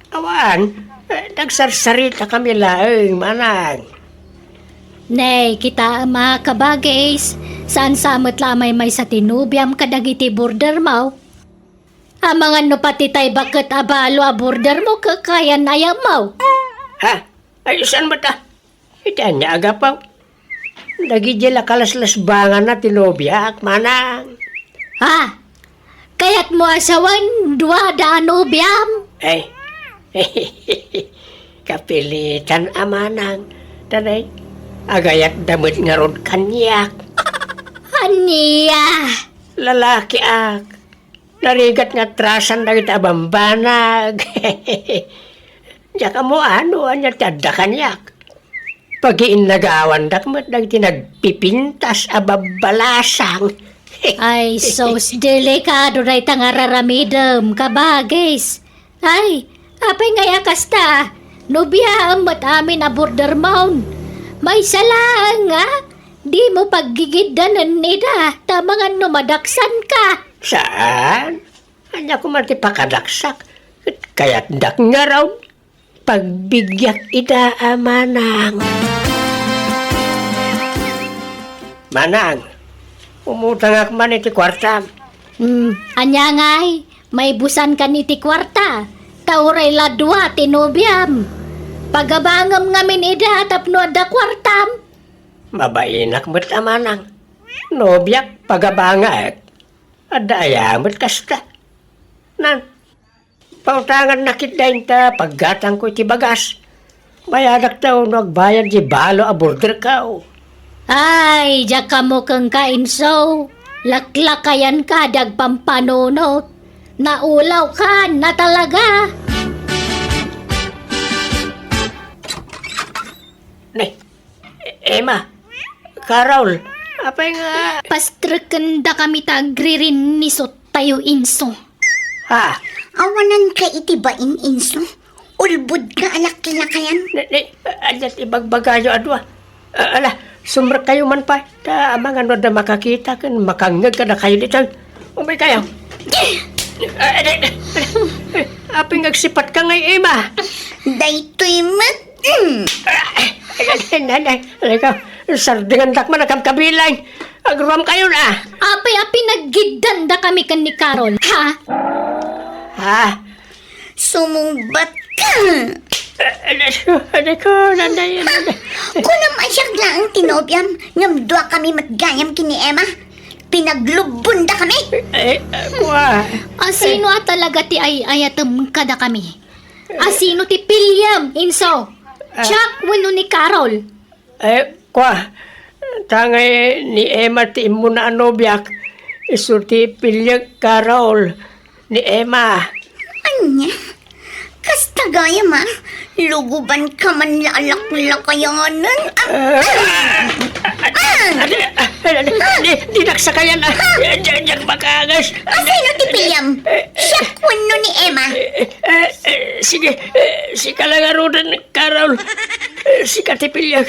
S2: Awan? Nagsarsarita kami laeng manang.
S1: Nay, kita mga kabagays, saan samot lamay may sa tinubyam kadagiti border mo. Amangan no pati tay bakit abalo a border mo kakayan ayam mo.
S2: Ha? Ay, saan ba ta? Ita niya agapaw. Nagijila kalaslas bangan na tinobyak, manang.
S1: Ha? Kayat mo asawan, dua dano biyam.
S2: Ay, kapilitan amanang. Tanay, agayat damit nga rod kanyak.
S1: Aniya.
S2: Lalaki ak. Narigat nga trasan na kita bambanag. Diya ka mo ano, anya tiyada kanyak. Pag-iin nagawan dakmat nagti nagpipintas ababalasang.
S1: Ay, sos delikado na itang araramidam, kabagis. Ay, apay ngaya kasta, nubya ang amin na border mound. May salang nga, di mo paggigidanan nida, tamangan no madaksan ka.
S2: Saan? Anya ko man ti pakadaksak. Kaya't dak nga raw. Pagbigyak ida amanang. Manang, umutang ak man iti kwarta.
S1: Anya ngay, may busan ka ni ti kwarta. Tauray ladwa tinubyam. Pagabangam ngamin ida tapno da kwartam.
S2: Mabainak mo't amanang. Nobyak pagabangak. Adayamot kasta. Nan, pautangan nakit dahin ta paggatang ko iti bagas. Mayadak daw nagbayad di balo a border ka.
S1: Ay, diya ka mo kang kainso. Laklakayan ka dag pampanunot. Naulaw ka na talaga.
S2: Nay, Emma, Carol, apay nga.
S1: Pastrikanda kami tagririn ni tayo inso.
S2: Ha?
S3: Awanan ka itibain, Inso. Ulbud ka alak-lakayan.
S2: Alat ibagbagayo adwa. Ala, sumra kayo man pa. Ta mga ano na makakita kan makangag ka na kayo dito. Umay kayo. Aping agsipat ka ngay, Emma.
S3: Daytoy mat.
S2: Nanay, ikaw, sardingan dakma na kamkabilang. Agruam kayo na.
S1: Api-api naggidanda kami kan ni Carol. Ha?
S2: Ha?
S3: Sumumbat ka.
S2: Ano ko, nanay.
S3: Kunam asyak lang ang tinobyam. Ngamdwa kami matgayam kini Emma. Pinaglubunda kami.
S2: Kuha.
S1: Asino talaga ti ay ayatem kada kami? Asino ti Pilyam, Inso? Chuck, wano ni Carol?
S2: Kuha. Tangay ni Emma ti imo na anobyak. Isurti pilyag Carol ni Emma.
S3: Anya? Kasta gaya ma. Luguban ka man lalak-lakayanan.
S2: Di nagsakayan na. Diyan makagas.
S3: Asino ti Pilyam? Siya kwano ni Emma.
S2: Sige, si kalangarudan, Carol. Si katipilyag.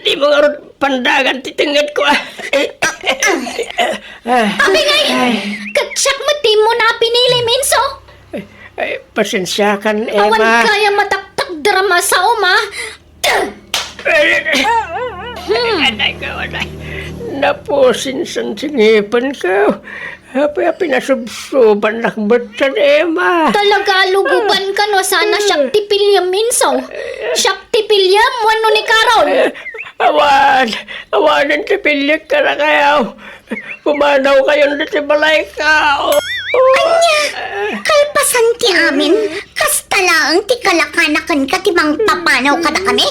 S2: Di mo nga ron pandagan titingad ko.
S1: Abi ngay! Katsak mati mo na pinili, Minso!
S2: Pasensya kan,
S1: Awan
S2: Emma.
S1: kaya mataktak drama sa uma.
S2: Anay ka, anay. Napusin sa singipan ka. Hapi-hapi na subsuban nakbatan, Emma.
S1: Talaga luguban ka no sana siyak ti Pilyam, Minso. Siyak ti Pilyam, wano ni Carol.
S2: Awanan ti pilyag ka na kayo. Pumanaw kayo na ti balay ka.
S3: Kalpasan ti amin. Kasta lang ti kalakanakan ka ti mang papanaw ka na kami.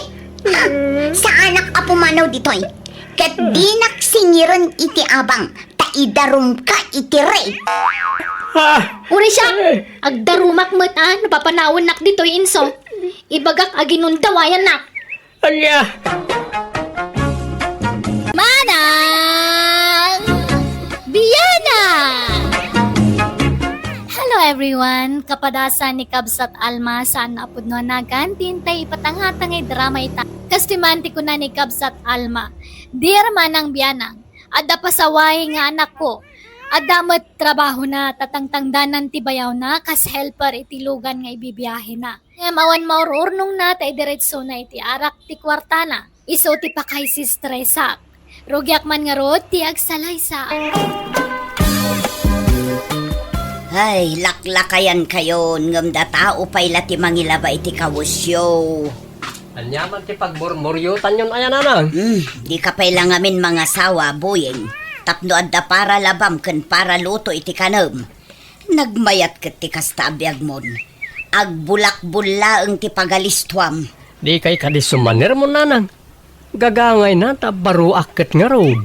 S3: Ha? Sa anak a pumanaw ditoy. Kat di naksingiran iti abang. Taidarum ka iti rey.
S2: Ha?
S1: Uri siya, agdarumak mo't napapanawon nak dito'y Inso. Ibagak aginundawayan nak.
S2: Anya?
S1: Manang! Biyana! Hello everyone! Kapadasan ni Kabsat Alma saan apod no nagan tintay patangatangay drama ita. Kastimanti ko na ni Kabsat Alma. Dear Manang Biyanang, adda pasaway nga anak ko. Adda met trabaho na tatangtangdanan ti bayaw na kas helper iti lugan nga ibibiyahe na. Mawan maururnong na tay diretso na iti arak ti kwartana. Iso ti pakay si stressak. Rugyak man nga rod, ti agsalaysa.
S3: Ay, laklakayan kayo. Ngamda tao pa'y lati mangilaba iti kawusyo.
S2: Anyaman ti pagmurmuryutan yun ayan anang.
S3: Di ka pa'y langamin mga sawa, buyeng. Tapno adda para labam ken para luto iti kanam. Nagmayat ket ti kastabyag mon. Agbulak-bulla ang ti pagalistuam.
S2: Di kay kadisumanir mo nanang. Gagangay na tabaro akit nga road.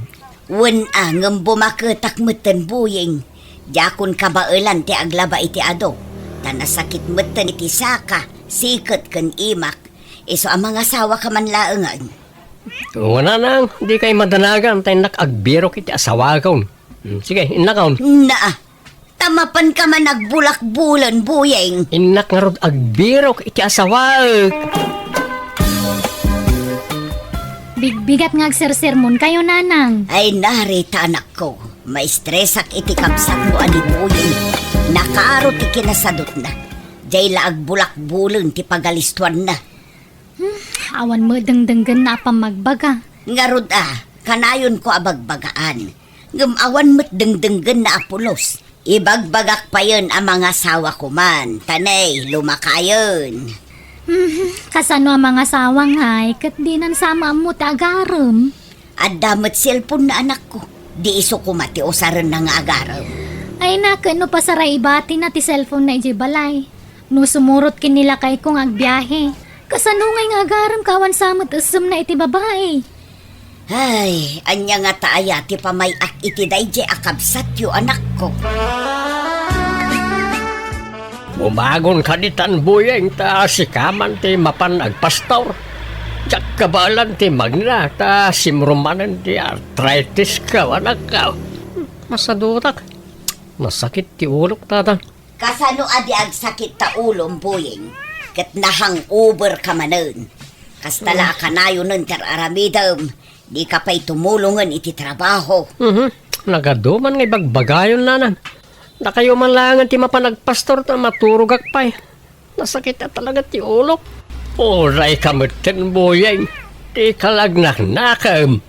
S3: Wen angem bumaketak meten buyeng. Jakon kabailan ti aglaba iti ado. Tanasakit meten iti saka, siket ken imak. Iso ang mga sawa ka man laengan.
S2: Wala nang, di kay madanagan tayo nakagbiro kiti asawagaw. Sige, inakaw.
S3: Naa, tamapan ka man nagbulak-bulan buyeng.
S2: Inak nga rod agbiro kiti asawag.
S1: Bigbigat nga agsersermon kayo, nanang.
S3: Ay narita anak ko, may stresak iti kapsat mo ani buyeng. Nakaaro ti kinasadot na. Jay laag bulak-bulan ti pagalistuan na.
S1: Awan mo dengdenggan na pamagbaga.
S3: Ngarod kanayon ko abagbagaan. Gumawan mo't dengdenggan na apulos. Ibagbagak pa yun ang mga sawa ko man. Tanay, lumakayon.
S1: Kasano ang mga sawang hay, kat di nan sama mo tagaram.
S3: At damot cellphone na anak ko. Di iso ko mati o saran na nga agaraw.
S1: Ay nakano pa sa raibati na ti cellphone na ijibalay. No sumurot kinila kay kong agbiyahe. Kasanungay nga agaram kawan samot usum na iti babae.
S3: Ay, anya nga taaya ti pamayak iti dayjay akabsat yu anak ko.
S2: Bumagon ka ditan buyeng ta sikaman ti mapan agpastor. Tsak kabalan ti magna ta simrumanan ti arthritis ka anak ka. Masadutak. Masakit ti ulok tatang.
S3: Kasano adi ag sakit ta ulom buyeng, ket nahang uber ka manen. Kastala ka nayo nun ter aramidam, di ka pa'y tumulungan iti trabaho.
S2: Nagaduman nga bagbagayon nanan. Na kayo man lang ti mapanagpastor ta maturog akpay. Nasakit na talaga ti ulok. Oray kamutin buyeng. Di kalagnak nakam.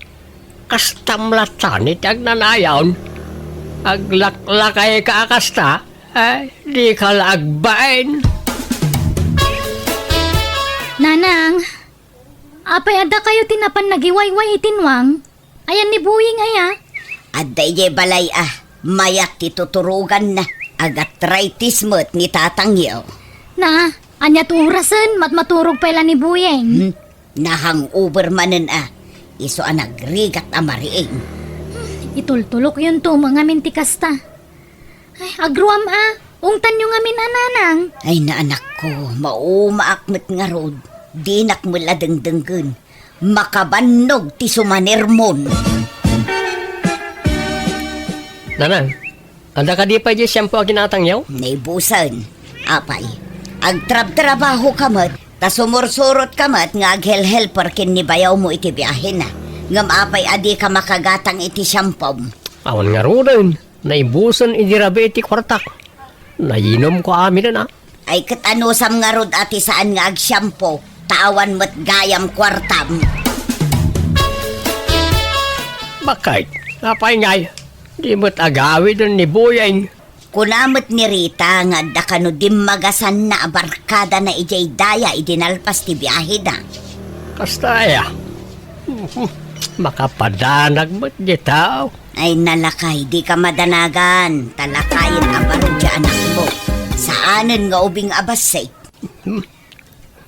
S2: Kastamlatan iti agnanayawn. Aglaklakay ka akasta. Ay, di kalagbain.
S1: Nanang, apay ada kayo tinapan nagiwayway itinwang? Ayan ni Buying aya.
S3: At dayjay balay mayat ti tuturugan na. Agatritis mo't ni tatangyaw.
S1: Na, anya turasan maturog pala ni Buying.
S3: Nahang uber manen iso anagrigat amariing.
S1: Itultulok yun to mga mintikasta. Ay, agruam ungtan yung amin ananang.
S3: Ay na anak ko, maumaakmet nga rod. Dinak mula dengdenggen. Makabannog ti sumanermon.
S2: Nanan, anda ka di pa di siyempo ginatangyaw?
S3: Naibusan. Apay, agtrab-trabaho kamat, ta sumursurot kamat nga aghel-helper kin ni bayaw mo iti biyahe na. Ngam apay adi ka makagatang iti syampom.
S2: Awan nga rodan, naibusan idirabe iti kwartak. Nainom ko amin na.
S3: Ay katanusam nga rod ati saan nga agsyampo, tawan mo't gayam kwartam.
S2: Bakit? Apay ngay, di mo't agawid ni Buyeng.
S3: Kunamot ni Rita nga dakano dimagasan na barkada na ijay daya idinalpas ti biyahe na.
S2: Kastaya. Makapadanag mo't di tao.
S3: Ay nalakay, di ka madanagan. Talakayin abaro di anak mo. Saanan nga ubing abasay.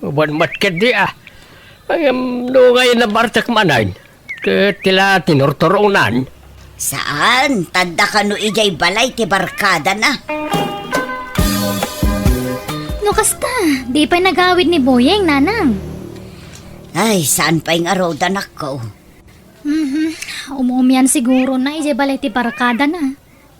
S2: Uban matkid di Ay nungay na bartak manan. Tila tinurturunan.
S3: Saan? Tanda ka no ijay balay ti barkada na.
S1: No kasta, di pa nagawid ni Buying, nanang.
S3: Ay, saan pa yung araw danak ko?
S1: Umuumyan siguro na ije balay ti barkada na.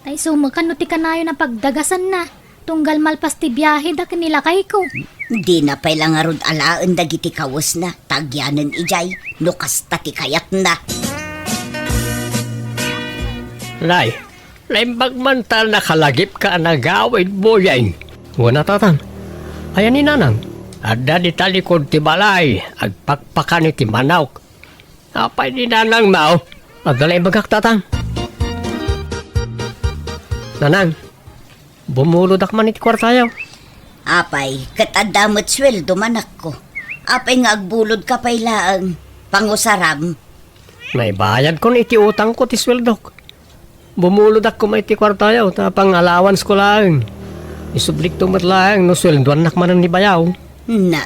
S1: Tay sumakan no ti kanayo na pagdagasan na. Tunggal malpas ti biyahe da kanilakay ko.
S3: Di na pa'y lang arod alaan dagiti kawas na. Tagyanan ijay, no kasta ti kayat na.
S2: Lay, laimbag man tal nakalagip ka nagawid Buyeng. Wana tatang, ayan ni nanang. Adda di talikod ti balay, agpakpakan iti manawk. Apay di nanang mao, agdalay bagak tatang. Nanang, bumulod man iti kwartayaw.
S3: Apay, katadamot sweldo manak ko. Apay nga agbulod ka pa'y laang. Pangusaram.
S2: Naibayad ko iti utang ko ti sweldok. Bumulod ako may iti kwartayaw, tapang allowance ko lang. Isublik tumat lang, no sweldoan nakmanan ni bayaw.
S3: Na,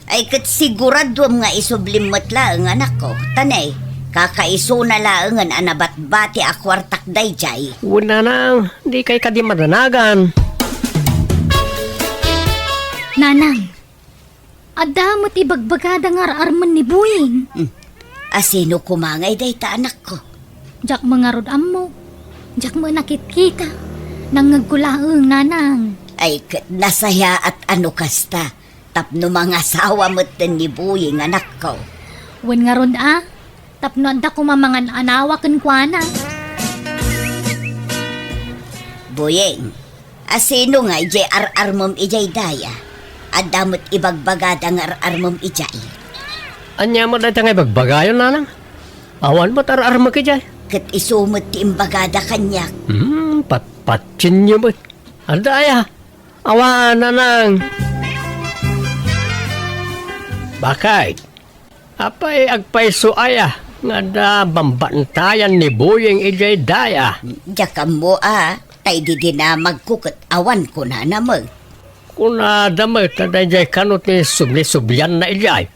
S3: ay kat siguradwam nga isublimot laang anak ko. Tanay, kakaiso na laangan anabat-bati akwartak dayjay.
S2: Una na, di kay kadi madanagan.
S1: Nanang, adamot ibagbagada nga arman ni Buying.
S3: Asino kumangay day ta anak ko?
S1: Jak mga rodam mo. Jak mo nakit-kita. Nangagkulaang nanang.
S3: Ay kat nasaya at ano kasta. Tapno mga asawa mo't ni Buying anak ko.
S1: Wen nga rod tapno anda ko mamangan anawa kan kuana.
S3: Buying, asino nga ijay ar-armom ijay daya. Adamot ibagbagada nga ar-armom ijay.
S2: Anya mo na tangay bagbagayon nanang. Awan mo tarar mo kajay.
S3: Kat isumot ti imbagada kanyak.
S2: Patpatsin niyo mo. Andaya, awan nanang. Bakit? Apay agpaiso aya nga da bambantayan ni Buyeng ijay daya.
S3: Jakam mo tay di na magkukot awan ko na namag.
S2: Kung damit na jay kanot ni subli-sublian na ijay.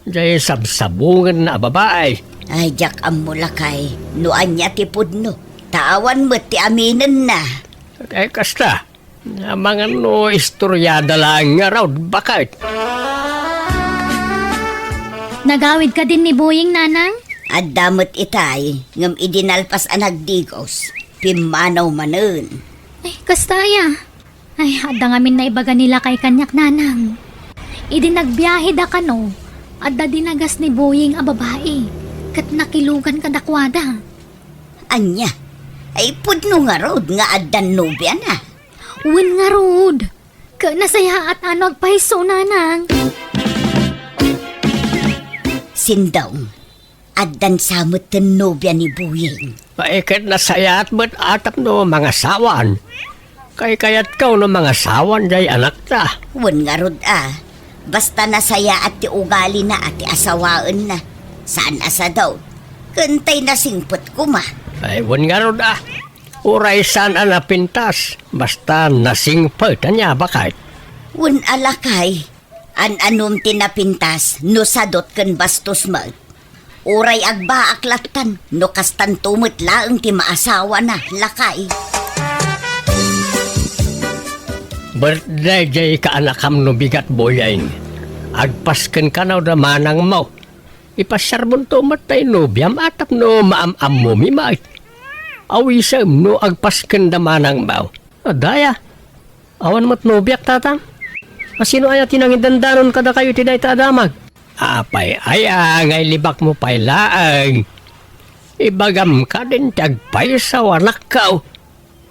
S2: Jay sabsabungan na babae.
S3: Ay, jak ang mulakay. Nuan niya tipod no. Tawan mo ti aminin na.
S2: Kaya kasta, na mga no istoryada lang nga raw, bakit?
S1: Nagawid ka din ni Boying, nanang?
S3: At damot itay, ngam idinalpas ang nagdigos. Pimanaw manun.
S1: Ay, kastaya. Ay, adda ngamin na ibaga nila kay kanyak, nanang. Idi nagbiyahe da kano, adda dinagas ni Boying a babae. Kat nakilugan ka dakwada.
S3: Anya, ay pudno nga rod nga addan nobya na.
S1: Uwin nga rod. Ka nasaya at ano agpaiso, nanang.
S3: Sindaw, addan samot ten nobya ni Buying.
S2: Paikit na sayat ba't atap no mga sawan? Kay kayat kaw no mga sawan jay anak ta.
S3: Wan nga rod Basta nasaya at ti ugali na at ti asawaan na. Saan asa daw? Kantay na singpot ko ma.
S2: Ay, wan nga ron Uray saan napintas. Basta nasingpot niya, bakit?
S3: Wan alakay. An-anom tinapintas no sadot ken bastos mag. Uray agba aklatan no kastan tumot laeng ti maasawa na lakay.
S2: Birthday jay kaanakam no bigat boyain. Agpasken ka na da manang mo. Ipasyarbon to matay no biyam atap no maam-am mo mimait. Awisam no agpasken da manang mo. Adaya. Awan mo't no biyak tatang. Masino aya tinangin dandanon kada kayo tiday tadamag. Apay aya ngay libak mo pay laang. Ibagam ka din tagpay sa wanak kao.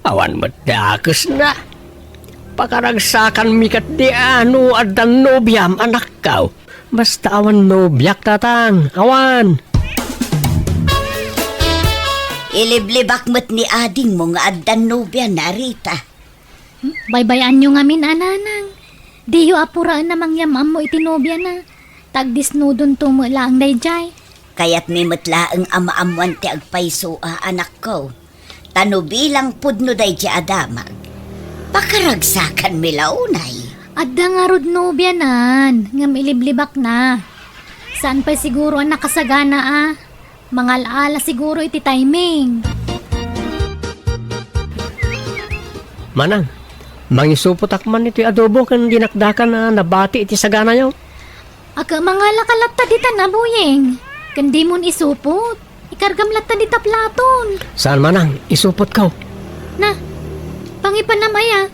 S2: Awan mo't dakes na. Pakaragsakan mikat di ano at dan nobyam anak kao. Basta awan nobyak tatang. Awan.
S3: Iliblibak mo't ni ading mo nga addan nobya na Rita.
S1: Baybayan nyo ngamin, ananang. Diyo apuraan namang yamam mo itinobya na. Tagdisnudon tumo lang dayjay.
S3: Kaya't may matlaang ama-amuan ti agpaiso anak ko. Tano bilang pudno day di adamag. Pakaragsakan milaunay.
S1: Adda nga rod nobya nan, ngam iliblibak na. Saan pa siguro ang nakasagana Mga alaala siguro iti timing.
S2: Manang, mangisupot man iti adobo kan dinakdakan na nabati iti sagana nyo.
S1: Aga mga lakalata dita na, Boyeng. Kandi mon isupot. Ikargam lata dita platon.
S2: Saan manang, isupot ka?
S1: Na, pangipan na maya.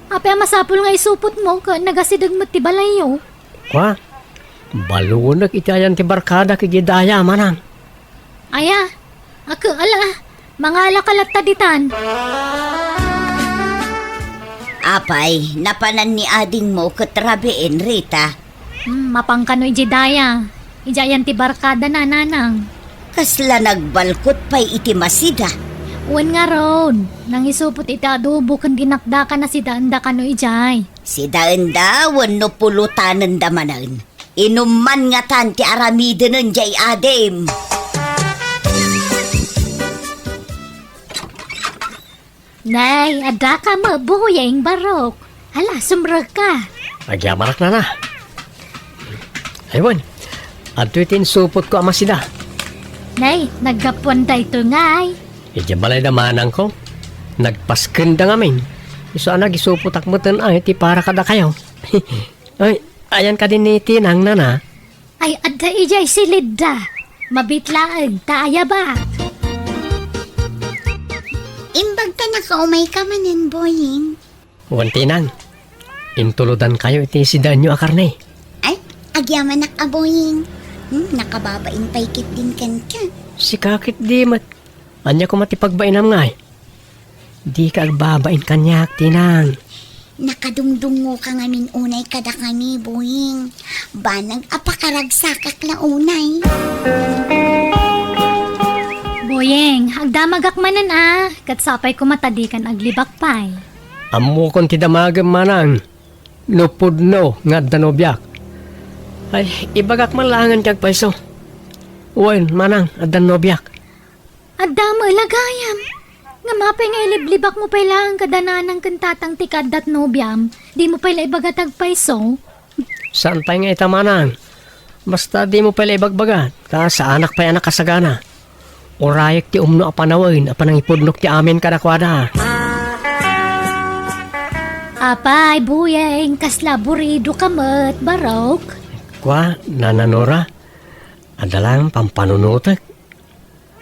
S1: Ape masapul nga isupot mo ka nagasidag mo ti balayo.
S2: Kwa, balunag itayan ti barkada kigidaya manang.
S1: Aya, ako mga lakalata ditan.
S3: Apay, napanan ni ading mo katrabiin, Rita.
S1: Mapangkano ijidaya. Ijayan ti barkada na, nanang.
S3: Kasla nagbalkot pa'y iti masida.
S1: Uwan nga ron. Nang isupot iti adobo kan dinakda ka na si daanda kano ijay.
S3: Si daanda, wano pulutanan damanan. Inuman nga tan ti aramiden ng jay adem.
S1: Nay, ada ka mo, Boyeng barok. Hala, sumrag ka.
S2: Magyamarak na. Aywan, ato itin supot ko ama sila.
S1: Nay, naggapuan da ito ngay.
S2: Iti balay na manang ko. Nagpasken da ngamin. Iso anag isuputak mo tan ay ti para kada kayo. Ay, ayan ka din ni tinang nana.
S1: Ay, ada ijay silid da. Mabitlaan, taaya ba?
S3: Imbag ka nakaumay ka manin, Boying.
S2: Wan tinang, intuludan kayo iti si Danyo akarne.
S3: Ay, agyaman nakaboying. Nakababain paikit din kan ka.
S2: Si kakit di mat. Anya ko matipagbainam ngay. Di ka agbabain kanyak, tinang.
S3: Nakadungdungo ka ngamin unay kada kami, Boying. Banag apakaragsakak na unay.
S1: Boyeng, agdamagak manan katsapay ko matadikan aglibak pay.
S2: Amo kon ti damagam manang. Nupudno nga danobyak. Ay, ibagak man langan kag paiso. Uwan, manang, adan nobyak.
S1: Adamo lagayam. Nga mapay nga iliblibak mo pay lang kadananang kantatang tikadat nobyam. Di mo pala ibagatag paiso?
S2: Saan pa nga itamanan? Basta di mo pala ibagbaga. Ta sa anak pa yan nakasagana. Orayek ti umno apanawin, apanang ipudnok ti amin kadakwada.
S1: Apay, buyeng, kasla burido kamat, barok.
S2: Kwa, nananora. Adalang pampanunutek.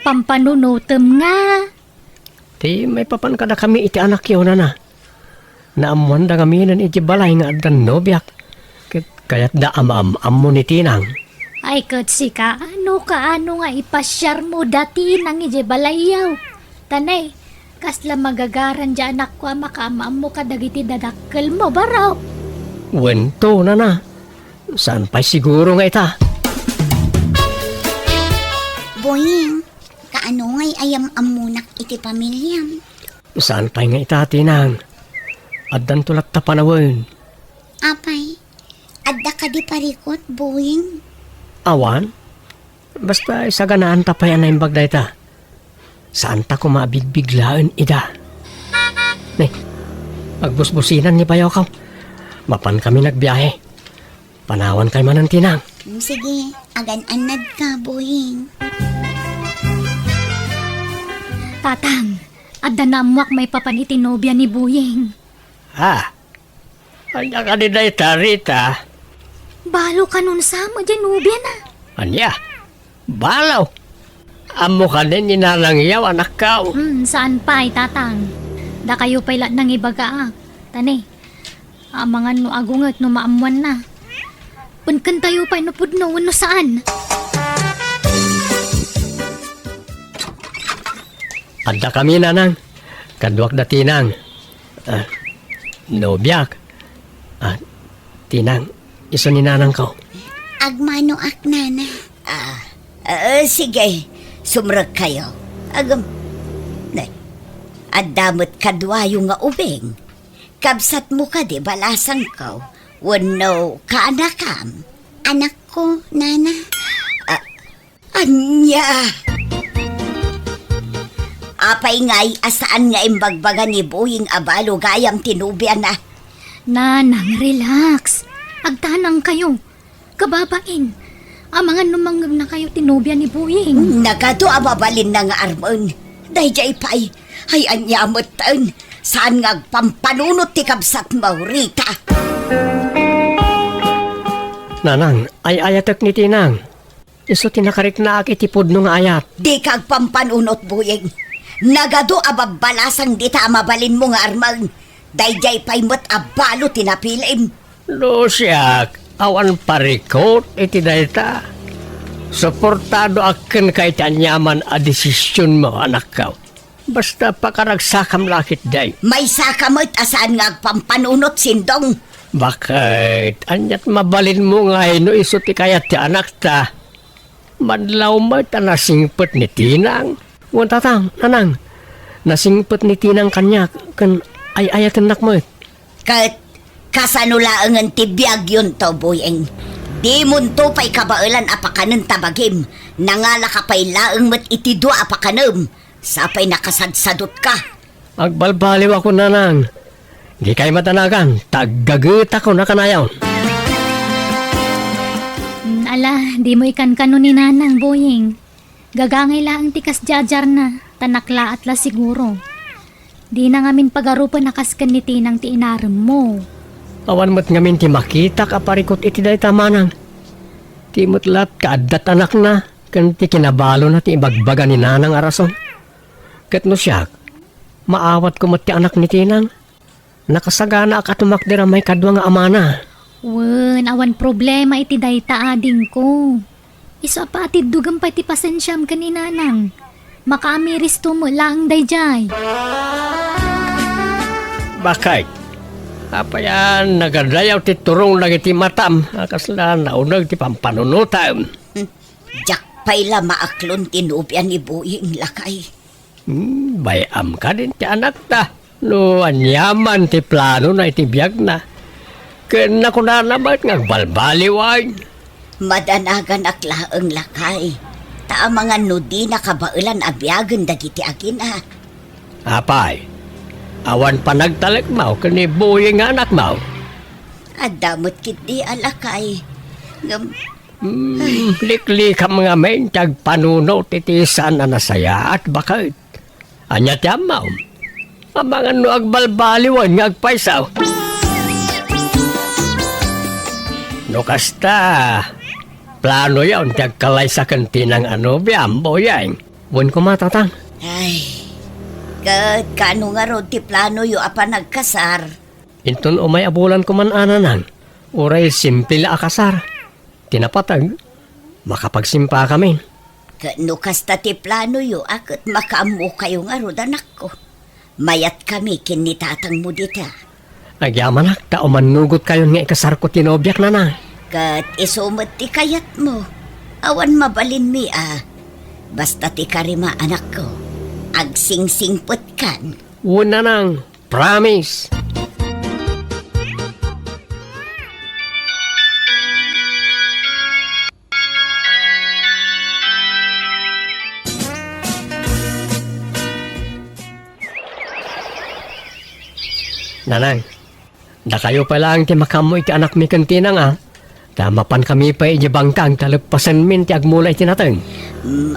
S1: Pampanunutem nga.
S2: Ti may papan kada kami iti anak yun na. Naamuan da kami nan iti balay nga adan nobyak. Kaya't da am mo ni Tinang.
S1: Ay, katsi ka, ano nga ipasyar mo dati nang ijebalayaw. Tanay, kasla magagaran dyan anak ko makamaam mo kadagiti dadakkel mo, barok.
S2: Wento na. Saan pa siguro nga ita?
S3: Boying, kaano nga'y ayam amunak iti pamilyam?
S2: Saan pa nga ita, Tinang? Adan tulak ta panawin.
S3: Apay, adda ka di parikot, boying.
S2: Awan? Basta isaganaan ta pa yan na yung bagday ta. Saan ta kumabigbiglaan ida? Ne, magbusbusinan ni bayaw ka. Mapan kami nagbiyahe. Panawan kay manan Tinang.
S3: Sige, agan-anad ka, boying.
S1: Tatang, adda namuak may papanitinobya ni Buyeng.
S2: Ha? Anya ka ni dayta, Rita?
S1: Balo ka nun sa mo, Janubia na.
S2: Anya? Balaw? Amo ka din ninanangyaw, anak ka.
S1: Saan pa, tatang? Da kayo pala nang ibaga, Tani, amangan no agungat no maamuan na. Punkan tayo pa inupudno, no saan?
S2: Adda kami nanang. Kadwak da Tinang. Nobyak. Tinang, iso ni nanang ko.
S3: Agmano ak nana. Sige, sumrag kayo. Adamot kadwayo nga ubing. Kabsat mo ka di balasang ko. Wano ka anakam. Anak ko, nana. Anya. Apay nga'y asaan nga imbagbaga ni Buying abalo gayam tinubyan na.
S1: Nanang, relax. Agtanang kayo. Kababain. Amangan numanggag na kayo tinubya ni Buying.
S3: Nagato amabalin na nga armon. Dayjay pay. Ay anyamot taon. Saan nga pampanunot ti kabsat mo, Rita?
S2: Nanang, ay ayatek ni Tinang. Iso tinakarik na akitipod nung ayat.
S3: Di kag pampanunot, Buying. Nagado ababalasang di ta mabalin mo nga armon. Dayjay pay mo't abalo tinapilim.
S2: Lusyak, awan parikot iti dayta. Suportado akin kay tanyaman a desisyon mo, anak ka. Basta pakaragsakam lakit day.
S3: May sakamot asaan nga pampanunot sindong.
S2: Bakit? Anyat mabalin mo nga no iso ti kayat ti anak ta. Madlaw mo ta nasingpet ni Tinang. Wan tatang, nanang. Nasingpet ni Tinang kanyak. Kan ay ayatan nak mo.
S3: Kat kasanulaangan ti biyag yun to, Buyeng. Di munto pa'y kabailan apakanan tabagim. Nangala ka pa'y laang mat itidwa apakanem. Sapay nakasadsadot ka.
S2: Agbalbaliw ako, nanang. Di kay matanagan. Tagagut ako na kanayaw.
S1: Ala, di mo ikan kano ni Nanang, Buying. Gagangay lang tikas jajar na. Tanakla at la siguro. Di na ngamin pagarupan nakaskan ni Tinang ti inaram mo.
S2: Awan mo't ngamin ti makita ka parikot iti day tamanang. Ti mo't lat kaadat anak na. Kan ti kinabalo na ti ibagbaga ni Nanang arason. Kat no siyak, maawat ko mo't ti anak ni Tinang. Nakasagana ak atumakdira may kadwa nga amana.
S1: Wen, awan problema iti dayta ading ko. Isa pa ati dugang pa iti pasensyam ka ni Nanang. Makamiris to mo lang dayjay.
S2: Bakit? Apayan, nagadayaw ti turong lagi ti matam. Akasla naunag ti pampanunutan.
S3: Jak pa'y la maaklon tinubyan ni Buying lakay.
S2: Bayam ka din ti anak ta. No, anyaman ti plano na iti biyag na. Kena ko na naman ngagbalbaliwan.
S3: Madanagan aklaang lakay. Ta mga nudi na kabailan abyagan dagiti agina.
S2: Apay, awan pa nagtalek mo kani Buying nga anak mo.
S3: Adamot kit di alakay. Ngam,
S2: Likli ka mga men, tag panuno titisan na nasaya at bakit? Anya tiyamaw. Ang mga no agbalbaliwan nga agpaisaw. No kasta, plano yawn tag kalay sa kantinang biyambo yan. Buwan ko matatang.
S3: ay, kat kano nga ron ti plano yu apa nagkasar.
S2: Inton umay abulan ko man ananan. Uray simple la akasar. Tinapatag, makapagsimpa kami.
S3: Kano kasta ti plano yu akit makaamu kayo nga ron anak ko. Mayat kami kinitatang mo dita.
S2: Agyaman ak, tao manugot kayo nga ikasar ko tinobyak na na.
S3: Kat isumot ti kayat mo. Awan mabalin mi Basta ti karima anak ko. Agsingsingpot kan.
S2: Una nang, promise. Nanang, da kayo pa lang ti makamoy ti anak mi kantinang Tamapan kami pa ijibangkang talagpasan min ti agmulay tinatang.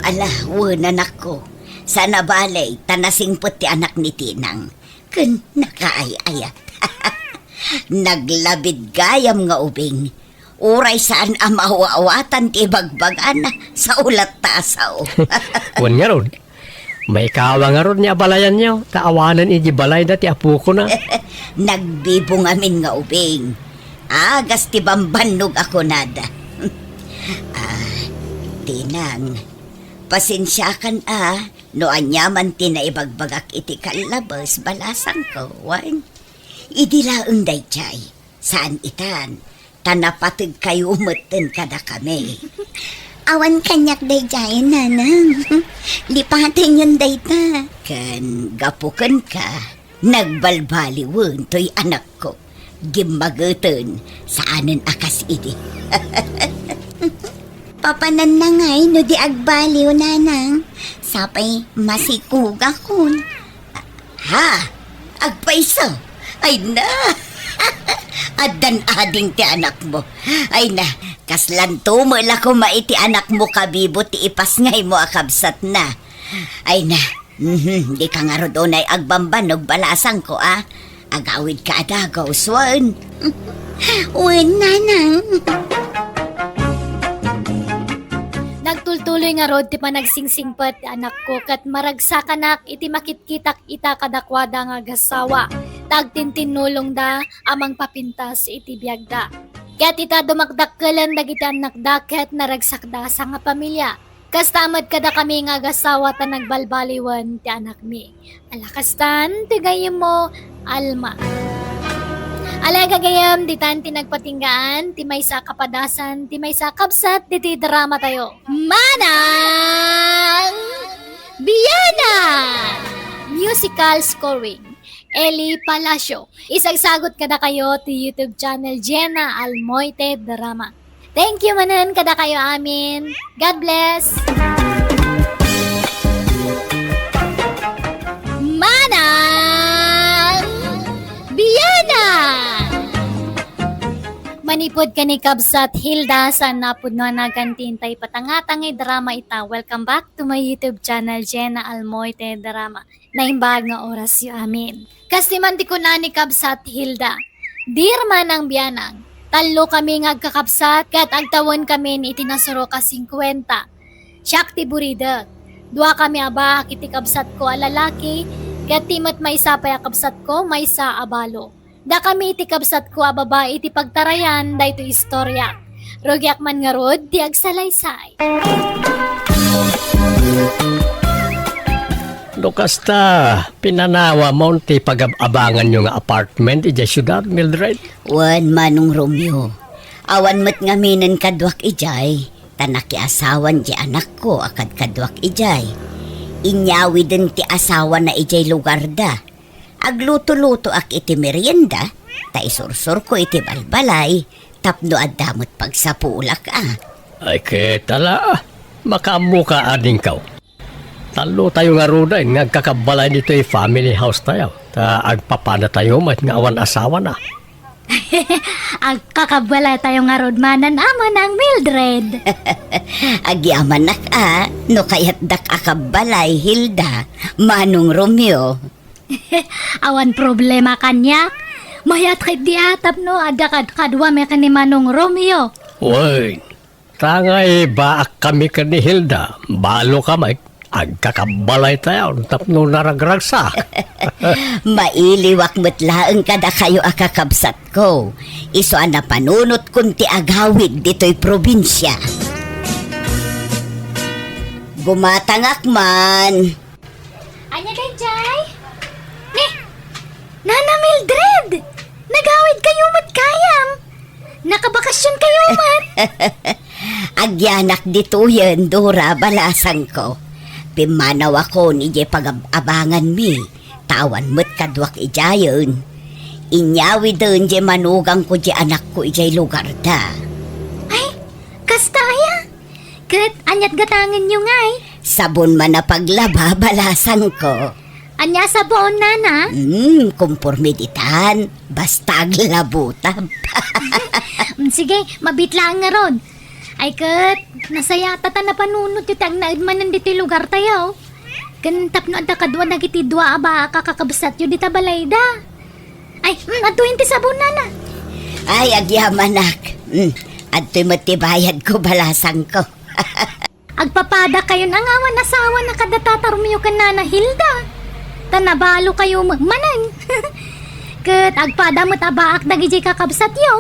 S3: Ala, wan anak ko. Sana balay, tanasingpot ti anak ni Tinang. Kun nakaayayat. Naglabid gayam nga ubing. Uray saan amawa-awatan ti bagbagan sa ulat tasaw.
S2: Wan nga ron. May kawa nga ron niya balayan niyo. Taawanan ijibalay na ti apu ko na.
S3: Nagbibong amin nga ubing. Agas ti bambanog ako nada. Tinang, pasensyakan no anyaman ti na ibagbagak iti kalabas balasang ko, wan. Idilaang dayjay, saan itan, tanapatig kayo umatan kada kami. Awan kanyak dayjay, nanang. Lipatin yun dayta. Kan gapukan ka, nagbalbaliwan to'y anak ko. Gimbagatan saanan akas iti. Papanan na ngay no di agbaliw nanang. Sapay masikuga kun. Ha? Agpaiso? Ay na. Adan ading ti anak mo. Ay na. Kaslan tumala ko maiti anak mo kabibo ti ipas ngay mo akabsat na. Ay na. Di ka nga rodonay agbambanog balasang ko Agawid ka adagaw, swan. Uwan, nanang.
S1: Nagtultuloy nga rod ti panagsingsingpet ti anak ko kat maragsakannak iti makitkitak ita kadakwada nga gasawa. Tagtintinulong da amang papintas iti biyagda. Kat ita dumakdakkelan dagiti anak da ket naragsakda sa nga pamilya. Kastamad kada kami nga gasawa ta nagbalbaliwan ti anak mi. Alakastan, tigayim mo, Alma. Alaga gayam, di tan tinagpatinggaan, ti may sa kapadasan, ti may sa kapsat, di ti drama tayo. Manang Biyana! Musical scoring, Eli Palacio. Isagsagot kada kayo ti YouTube channel Jenna Almoite Drama. Thank you manan kada kayo amin. God bless! Manang Biyana! Manipod ka ni Kabsat Hilda sa napod na nagantintay patangatangay drama ita. Welcome back to my YouTube channel, Jenna Almoite Drama. Naimbag nga oras yu amin. Kasi man di ko na ni Kabsat Hilda. Dear Manang Biyanang, talo kami nga kakabsat kat agtawan kami ni itinasuro ka 50. Shakti burida. Dua kami aba kiti kabsat ko alalaki kat timat may isa pa kabsat ko may isa abalo. Da kami iti kabsat ko ababa iti pagtarayan da ito istorya. Rogyak man nga rod di agsalaysay.
S2: Dokasta, pinanawa mo ti pag-abangan yung apartment ija syudad, Mildred.
S3: Wan manong Romeo. Awan mo't ngaminan kadwak ijay. Tanaki asawan di anak ko akad kadwak ijay. Inyawi din ti asawa na ijay lugar da. Agluto-luto ak iti merienda. Ta isursur ko iti balbalay. Tapno adamot pagsapulak
S2: Ay ketala, makamuka ading kaw. Talo tayo nga ruda, ngagkakabalay dito family house tayo. Ta agpapana tayo mat nga awan asawa na.
S1: Ag kakabala tayo nga rod manan ama ng Mildred.
S3: Agyaman nak no kayat dak akabalay Hilda, Manong Romeo.
S1: Awan problema kanyak. Mayat kay di atap no adakad kadwa me kan ni Manong Romeo.
S2: Uy, tangay baak kami ka ni Hilda. Balo ka, Mike. Agkakabalay tayo, tapno naragragsa.
S3: Mailiwak mutlaeng kada kayo akakabsat ko. Iso na panunot kunti agawid dito'y probinsya. Gumatangak man.
S1: Anya kay Jay? Ni, Nana Mildred! Nagawid kayo matkayam! Nakabakasyon kayo man!
S3: Agyanak dito yan, Dora, balasan ko. Pimanaw ako ni Jay pag-abangan mi. Tawan mo't kadwak ijayon. Inyawi doon Jay manugang ko Jay anak ko ijay lugar da.
S1: Ay, kastaya! Kat anyat gatangan nyo ngay.
S3: Sabon man na paglaba, balasan ko.
S1: Anya sabon nana.
S3: Kumpormiditan. Basta aglabutab.
S1: Sige, mabitlaan nga ron. Ay kat, nasaya tata na panunod yung tag naidman nandito yung lugar tayo. Ganitap no adda kadwa nagitidwa aba kakakabsat yun dita balayda. Ay, at 20 sabon nana.
S3: Ay, agyamanak. Adto'y matibayad ko, balasan ko.
S1: Agpapada kayo ng awan asawa na kadatatarmiyo ka nana Hilda. Tanabalo kayo magmanan. Kat agpada mo't abaak dagijay kakabsat yo.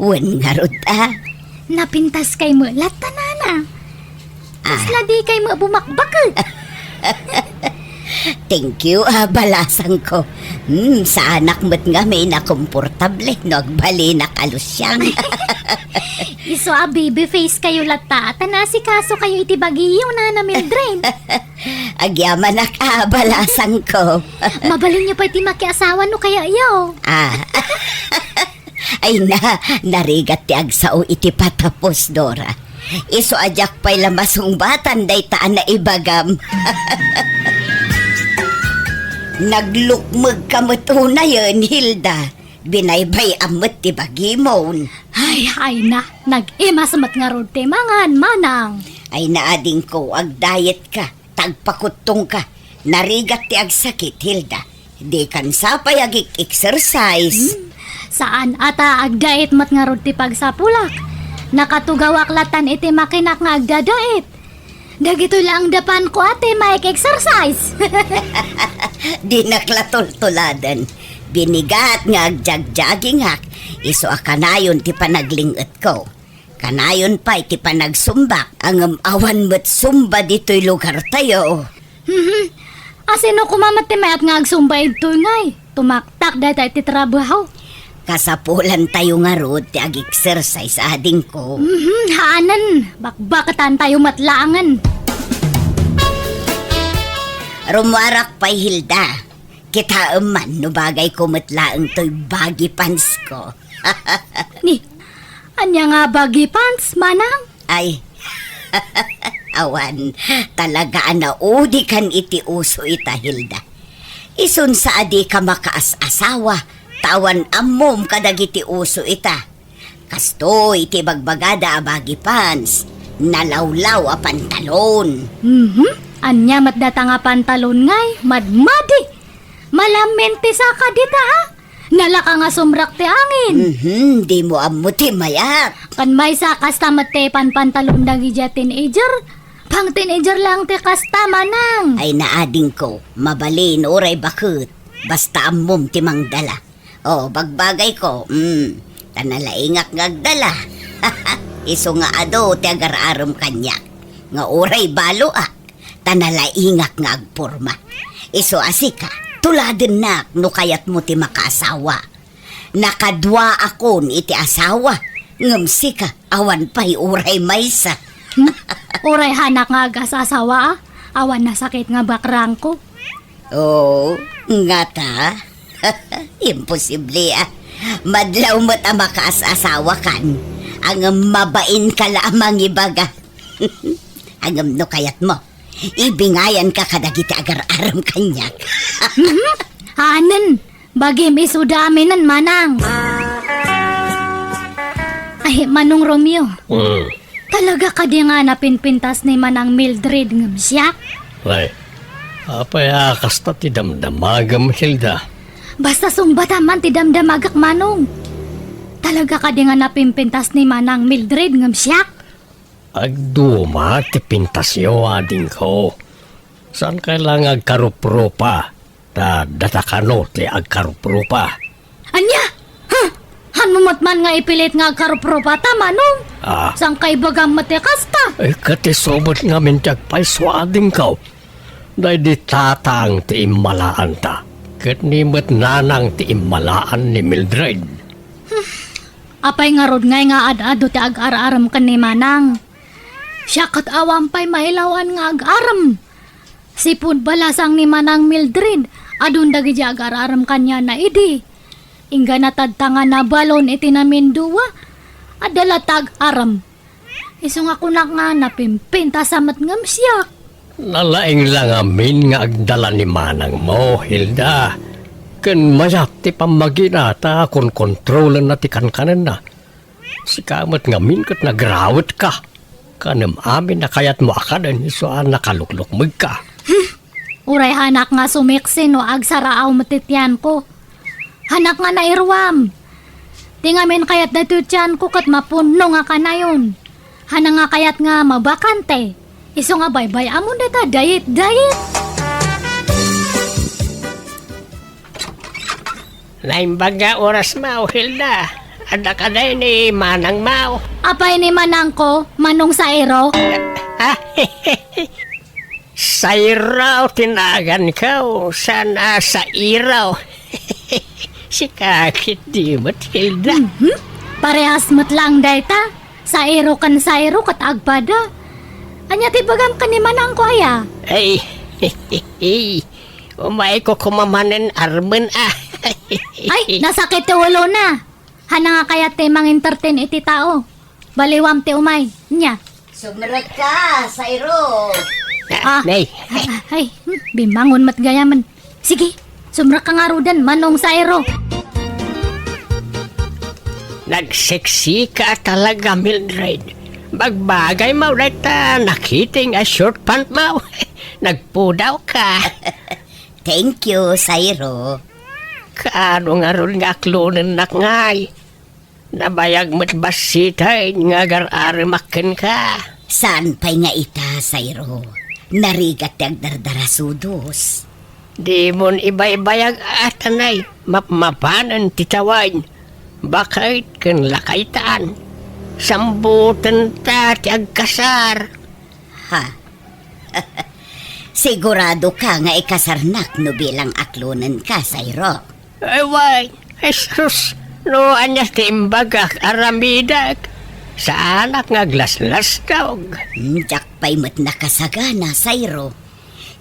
S3: Wen nga ruta.
S1: Napintas kay mo lata nana. Kasla di kay mo bumakbakag.
S3: Thank you, balasan ko. Sa anak mo't nga may nakomportable. Nagbali na kalusyang.
S1: Iso baby face kayo lata. Tanasi kaso kayo itibagiyo na Mildred.
S3: Agyamanak, balasan ko.
S1: Mabalin niyo pa iti makiasawa no kaya yo.
S3: Ay narigat ti agsao iti patapos, Dora. Iso ajak pa'y lamasong batan day taan na ibagam. Naglukmag kamot una yun, Hilda. Binaybay amot ti bagimon.
S1: Ay na, nag-imas mat nga rod te mangan manang.
S3: Ay naading ko, ag-diet ka, tagpakutong ka. Narigat ti agsakit, Hilda. Di kan sapay exercise.
S1: Saan ata agdait mat nga rod ti pagsapulak. Nakatugawak latan iti makinak nga agdadait. Dagito lang dapan ko ate maik-exercise.
S3: Di naklatultuladan. Binigat nga agjag-jogging hak. Iso akanayon ti panaglingot ko. Kanayon pa iti panagsumbak. Ang awan mo't sumba dito'y lugar tayo.
S1: Asino kumamat ti mayat nga agsumba ito ngay. Tumaktak dahil tayo ti trabaho.
S3: Kasapulan tayo nga rod ti ag-exercise ading ko.
S1: Haanan, bakbakatan tayo matlaangan.
S3: Rumarak pa'y Hilda. Kita man no bagay ko matlaang to'y baggy pants ko.
S1: Ni, anya nga baggy pants, manang?
S3: Ay, awan, talaga udi kan iti uso ita, Hilda. Isun sa adi ka makaas-asawa, tawan amom kadagiti uso ita. Kasto iti bagbagada a baggy pants, nalawlaw a pantalon.
S1: Anya matdata nga pantalon ngay, madmadi. Malamente sa kadita ha. Nalaka nga sumrak ti angin.
S3: Di mo amuti mayat.
S1: Kan may sa kasta mate pantalon dagi ja teenager. Pang teenager lang ti kasta manang.
S3: Ay naading ko, mabalin oray bakit. Basta amom ti mangdala. O, bagbagay ko, tanalaingak ngagdala. Iso nga ado ti agar-arom kanyak. Nga oray balo tanalaingak nga agporma. Iso asika, tuladen nak no kayat mo ti makaasawa. Nakadwa akon iti asawa. Ngamsika, awan pa'y uray maysa.
S1: Uray hanak nga agasasawa awan na sakit nga bakrang ko.
S3: Oo, nga ta. Imposible Madlaw mo't ang makaasawa kan. Ang mabain ka lamang ibaga. Ang no kayat mo. Ibingayan ka kadagiti agar-aram kanyak.
S1: Hanan, bagim isudaminan manang. Ay, Manong Romeo.
S2: Hmm.
S1: Talaga ka di nga napinpintas ni Manang Mildred ng siya?
S2: Ay, apay kasta ti damdamagam, Hilda.
S1: Basta sumbata man ti damdamagak Manong. Talaga ka di nga napimpintas ni Manang Mildred ng siya?
S2: Agduma ti pintasyo ading ko. Saan kailangan agkaruprupa? Datakano ti agkaruprupa.
S1: Anya? Hanumot man nga ipilit nga agkarupropata Manong. Sang kay bagang matekas ta?
S2: Ay katisobot nga mintyagpay swading ko. Dahil di tatang ti imalaan ta. Kat nimot nanang ti imalaan ni Mildred.
S1: Apay nga rod ngay nga ad-ado ti ag-araram ka ni Manang. Siya kat awampay mailawan nga ag-aram. Sipud balasang ni Manang Mildred, adun dagi di ag-araram kanya na idi. Ingga natadtangan na balon iti namin duwa, adala tag-aram. Iso nga kunak nga napimpinta samat ngam siya.
S2: Nalaing lang amin nga agdala ni manang mo, Hilda. Ken mayap ti pamaginata kung kontrolan na ti kankanan na. Sikamat ngamin kat nagrawat ka. Kanam amin na kayat mo akadan isuan nakaluklukmig ka.
S1: Uray hanak nga sumiksin o agsaraaw matityan ko. Hanak nga nairwam. Tingamin kayat datutyan ko kat mapuno nga kanayon. Hana nga kayat nga mabakante. Iso nga baybay amon data dayit.
S2: Naimbaga oras mao, Hilda. Ada ka na ni manang mao.
S1: Apay ni Manang ko, Manong Sairo.
S2: Sa iraw tinagan ka o sana sa iraw. Si kakit di mo't, Hilda.
S1: Parehas mo't lang dayta. Sairo kan Sairo kat agpada. Anya tibagam ka ni Manang ko aya.
S2: Ay, umay ko kumamanan armen
S1: Ay, nasakit ti ulo na. Hana nga kaya te mang entertain iti tao. Baliwam ti umay. Nya.
S3: Sumrat ka, Sairo.
S2: Nay,
S1: Ay, bimangon mat gayaman. Sige, sumra ka nga rudan, Manong Sairo.
S2: nagseksi ka talaga, Mildred. Magbagay mo ulit nakiting a short pant mo. Nagpudaw ka.
S3: Thank you, Sairo.
S2: Kaano nga ron nga klunan nak ngay. Nabayag mo't basitay nga gar-arimakin ka.
S3: Saan pa'y nga ita, Sairo? Narigat yung dardarasudos.
S2: Di mon ibay-bayag atanay. Mapanan titawain. Bakit kan lakaitaan? Sambutan ta ti agkasar.
S3: Ha? Sigurado ka nga ikasarnak no bilang aklunan ka, Sairo.
S2: Ay, why? Jesus, no anyas ti imbagak aramidak. Sa anak nga glaslas tawag.
S3: Diyak pa'y mat nakasagana, Sairo.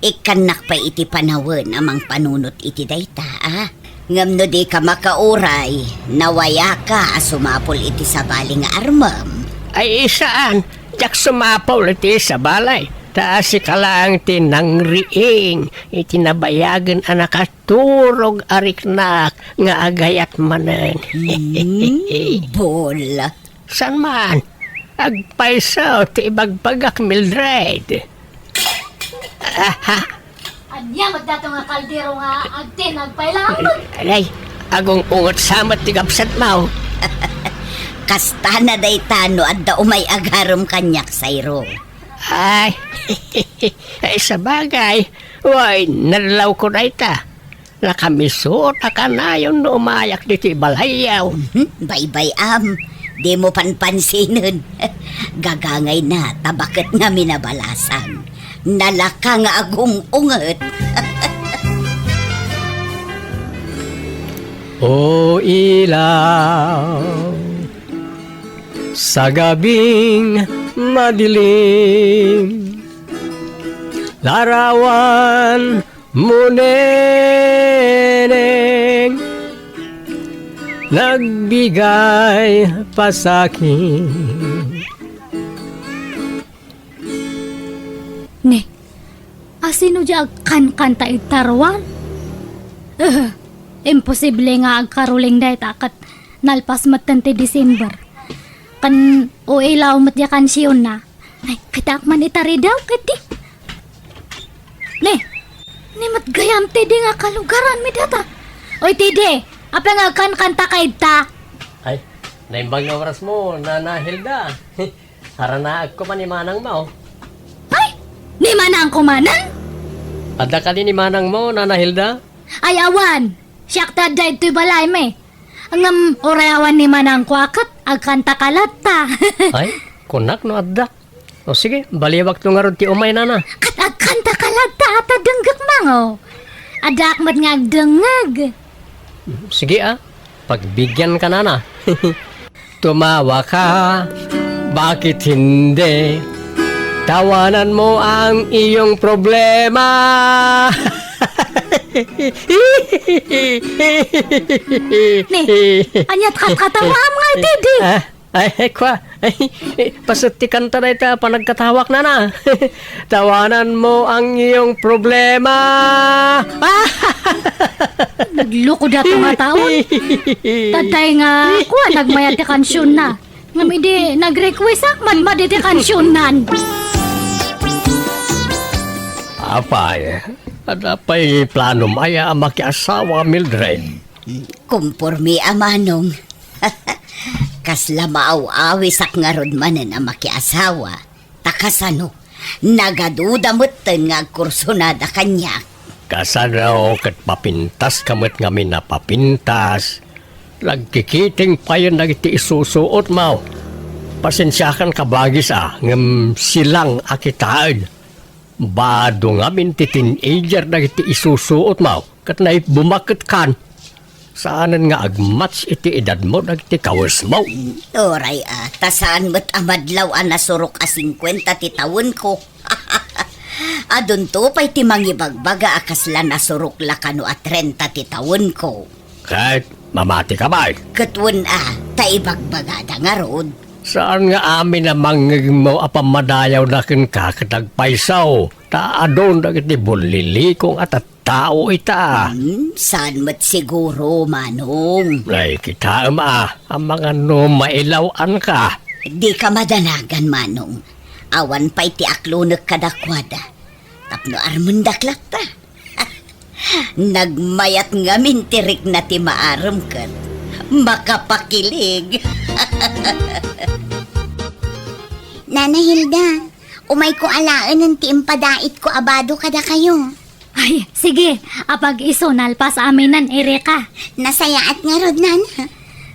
S3: Ikanak pa iti panawan amang panunot iti dayta, ah? Ngam no di ka makauray, nawaya ka sumapol iti sabaling nga armam.
S2: Ay isaan, jak sumapaw iti sa balay. Taas si kalang tinangriing, itinabayagan anak turog ariknak nga agayat manen.
S3: Bol.
S2: San man? Agpaisaw ti ibagbagak Mildred.
S1: Anya, magdato nga kaldero nga agtin, agpailang.
S2: Alay, agong ungot samat ti gabsat mau.
S3: Kasta na daytano at da umay agarom kanyak, Sairo.
S2: Ay, ay sa bagay. Uy, nalaw ko na ita. Nakamisot ka na yung umayak dito balayaw.
S3: Bye-bye, Di mo panpansinin. Gagangay na, tabakit nga minabalasan. Nalaka nga agong unget.
S2: O ilaw, sa gabing madilim, larawan mo neneng, nagbigay pa sa'kin.
S1: Ne, asino di agkan-kanta itarwan? Imposible nga agkaruling day takat nalpas matante December. kan o ilaw mat ya kansyon na. Ay, kita man itari daw, kiti. Ni mat gayam tidi nga kalugaran mi data. Oy, tidi, apa nga kan kanta kay ta?
S2: Ay, naimbang na oras mo, Nana Hilda. Haranaag ko pa ni Manang mo.
S1: Ay, ni manang kumanan?
S2: Ada ka din ni Manang mo, Nana Hilda?
S1: Ay, awan. Siyak ta day to'y balay me. Ang orayawan ni manang kwakat, agkanta kalata.
S2: Ay, kunak no adda. O sige, baliwag to nga ron ti umay, Nana.
S1: Kat agkanta kalata at adenggak mango. Adak mat nga agdengag.
S2: Sige pagbigyan ka, Nana. Tumawa ka, bakit hindi? Tawanan mo ang iyong problema.
S1: Anyat katawa mga tidi.
S2: Ay, kwa. Pasutikan ta na ita, panagkatawak na na. Tawanan mo ang iyong problema.
S1: Nagloko dato nga taon. Tatay nga kuha nagmayat ti kansyon na. Ngam hindi nag-request akman maditi kansyonan.
S2: Apay, ada pa'y plano maya makiasawa, Mildred.
S3: Kumpurmi amanong. Kasla maaw-awisak nga rod manen ang makiasawa. Takasano, nagaduda mo't nga kursunada kanya.
S2: Kasano kat papintas kamot ngamin na papintas. Lagkikiting pa yun nagiti isusuot mo. Pasensyakan ka bagis ngam silang akitaan. Bado ngamin ti teenager nagiti isusuot mo. Kat na bumakit kan. Saanan nga agmats iti edad mo nagiti kawas mo.
S3: Oray tasaan mo't amadlaw nasurok 50 ti taon ko. Adun to pa'y ti mangibagbaga akasla nasurok lakano 30 ti taon ko.
S2: Kahit mamati ka ba?
S3: Katwan taibagbaga da nga rod.
S2: Saan nga amin na mangig mo apamadayaw na kin kakatagpaisaw? Taadon nagiti bulilikong at tao ita.
S3: Saan mo't siguro, Manong?
S2: Ay, kita ang mga mailawan ka.
S3: Di ka madanagan, Manong. Awan pa'y ti aklunak kadakwada. Tapno armundaklak ta. Nagmayat nga mintirik na ti maaram kat. Makapakilig. Nana Hilda, umay ko alaan ng tiimpadait ko abado kada kayo.
S1: Ay, sige, apag iso nalpas aminan Erika.
S3: Nasayaat nga rod, Nana.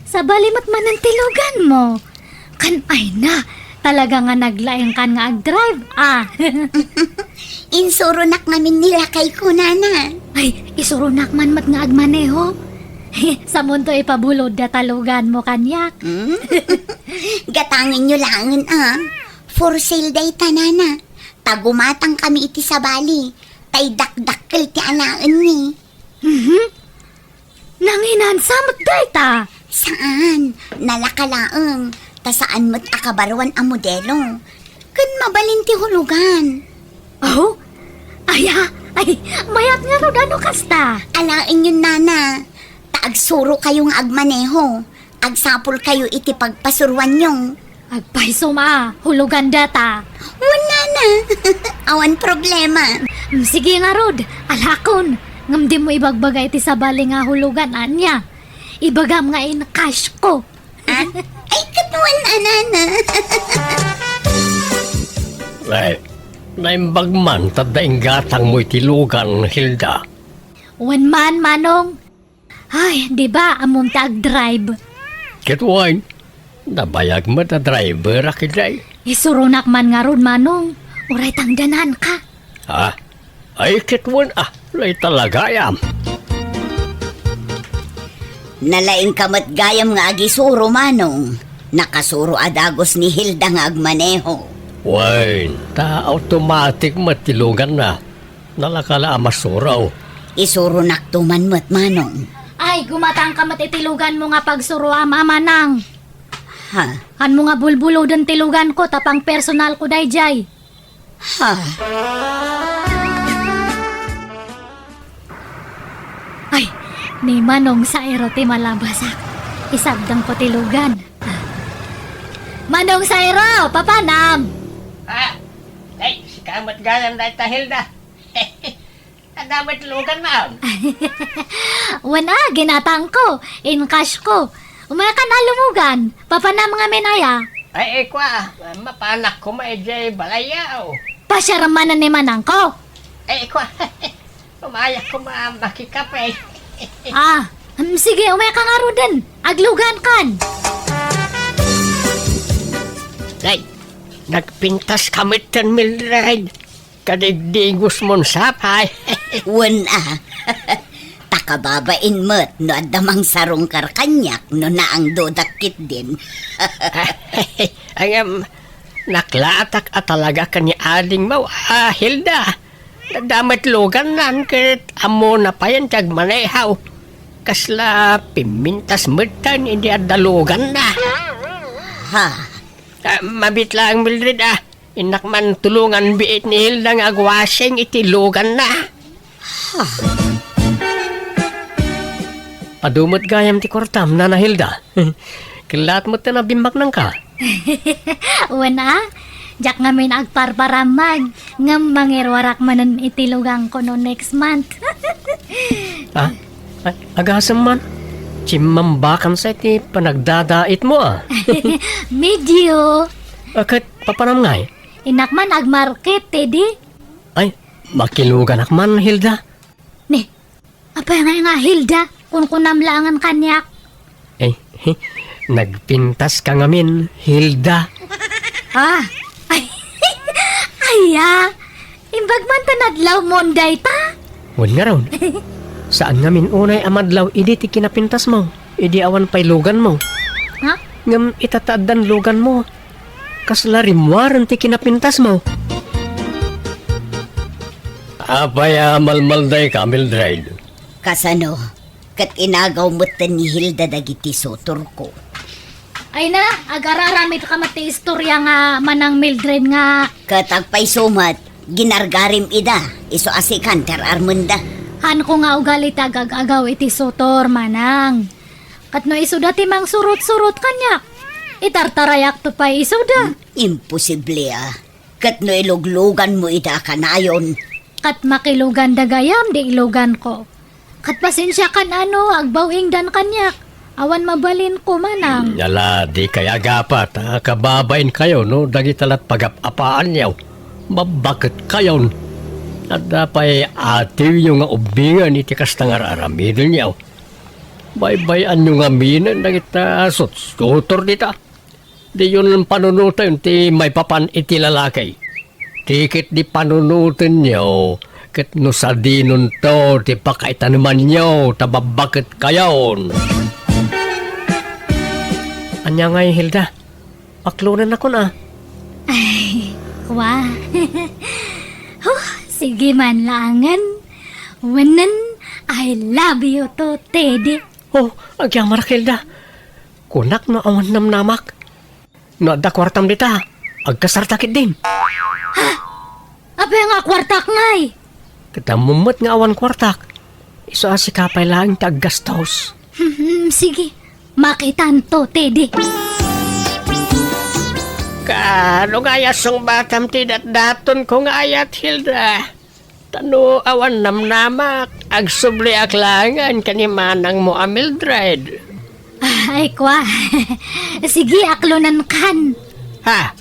S1: Sa balimat man ang tilugan mo. Kan ay na, talaga nga naglaing kan nga ag-drive,
S3: Insurunak namin nila kay ko, Nana.
S1: Ay, isurunak man mat nga agmaneho. Sa mundo ipabulod da talugan mo kanyak.
S3: Gatangin nyo langan, For sale day ta, Nana. Tagumatang kami iti sa bali. Tay dakdakkel ti alaan ni.
S1: Nanginansamot dayta.
S3: Saan? Nalakalaang. Ta saan mo't akabarwan ang modelo. Kun mabalin ti hulugan.
S1: Oh? Ay, mayat nga ro ano kasta.
S3: Alain yun, Nana. Taagsuro kayong agmaneho. Agsapol kayo iti pagpasuruan yung.
S1: Agpaiso hulugan data.
S3: Wala na. Awan problema.
S1: Sige nga rod, alakon. Ngam di mo ibagbagay ti sabali nga hulugan anya. Ibagam nga in cash ko.
S3: Ay, katuan na, Nana.
S2: Ay, naimbag man tadaing gatang mo itilugan, Hilda.
S1: Wan man, Manong. Ay, di ba among tag-drive?
S2: Kitwain, nabayag mo na driver akiday.
S1: Isurunak man nga ron, Manong. Uray tangdanan ka.
S2: Ay, kitwan lay talaga yam.
S3: Nalaing kamat gayam nga agisuro, Manong. Nakasuro adagos ni Hilda nga agmaneho.
S2: Wain, automatic matilugan na. Nalakala masuraw.
S3: Isuro naktuman mo't, Manong.
S1: Ay, gumatang ka matitilugan mo nga pagsuro Manang. Han mo nga bulbulo den tilugan ko tapang personal ko dayjay. Ay, ni Manong sa erote malabasak. Isagdang ko tilugan. Manong Sairo, papanam.
S2: Ay, si kamat gayam na ita Hilda. Nadamit lugan na.
S1: Wana, ginatang ko. In cash ko. Umaya ka na lumugan. Papanam nga menaya.
S2: Ay, kwa, mapanak ko maijay balayaw.
S1: Pasyaramanan ni manang ko.
S2: Ay, kwa, umayak ko makikape.
S1: Sige, umaya ka nga ro din. Aglugan kan.
S2: Ay, nagpintas kami 10 Mildred. Kadigdigos mong sapay.
S3: Wana. Takababain mo't no adamang sarong karkanyak no na ang dodakit din.
S2: Ang naklatak at talaga ka ni Ading Mau, Hilda. Nadamit lugan nan kahit amo na pa yan tiyag manehaw. Kasla pimintas mutan hindi adalugan na.
S3: Ha?
S2: Mabit lang Mildred Inak man tulungan biit ni Hilda nga agwasing itilugan na. Padumot gayam ti kortam na Hilda. Kilat mo ta na bimbak nang ka.
S1: Wana, jak nga may agparparamag. Nga mangirwarak manan itilugang ko no next month.
S2: Agasam man. Chimambakan sa iti panagdadait mo
S1: Medyo.
S2: Akat papanam ngay.
S1: Inak man agmarket, Teddy.
S2: Ay, makilugan akman Hilda.
S1: Ne, apa nga Hilda? Kung kunamlangan kanyak.
S2: Ay, nagpintas ka ngamin, Hilda.
S1: Imbag man tanadlaw monday ta.
S2: Huwag nga raw. Saan ngamin unay amadlaw, idi ti kinapintas mo. Idi awan pa'y lugan mo.
S1: Ha?
S2: Ngam itataadan lugan mo. Kasla rimwaran ti kinapintas mo. Apaya malmalday ka, Mildred.
S3: Kasano? Kat inagaw mo't ni Hilda dagiti sotor ko.
S1: Ay na, agararamit ka mati istorya nga manang Mildred nga.
S3: Katagpay sumat, ginargarim ida, iso asikan ter Armanda.
S1: Han ko nga ugali tagag-agaw iti sotor manang. Kat no iso dati mang surut-surut kanyak. Itartarayak to pa iso da.
S3: Imposible Kat no iluglugan mo ida kanayon.
S1: Kat makilugan dagayam di ilugan ko. Kat pasensya kan agbawing dan kanyak. Awan mabalin ko manang.
S2: Yala, di kaya gapat. Kababain kayo, no? Dagitalat pag-apaan niyaw. Mabakit kayon. At dapay atiw yung nga ubingan iti kastangar aramidin niyaw. Baybayan yung aminan na kita sutor dita. Di yun ang panunutan ti may papan iti lalaki. Tikit di panunutan niyo. Kat no sa dinon to, ti pakaitan naman niyo. Tababakit kayon. Anya nga Hilda. Paklunan ako na.
S1: Ay, wah. Sige man langan. Wanan, I love you to, Teddy.
S2: Oh, agyamar Hilda. Kunak no awan namnamak. No adda kwartam dita. Agkasartakit din.
S1: Apa nga kwartak ngay?
S2: Katamumot nga awan kwartak. Iso asikapay lang taggastos.
S1: Sige, makitan to, Teddy.
S2: Kano nga yasong batam tidat daton ko nga ayat Hilda. Tano awan namnamak. Agsubli aklangan kanimanang mo Mildred.
S1: Ay, kwa. Sige, aklunan kan.
S2: Ha?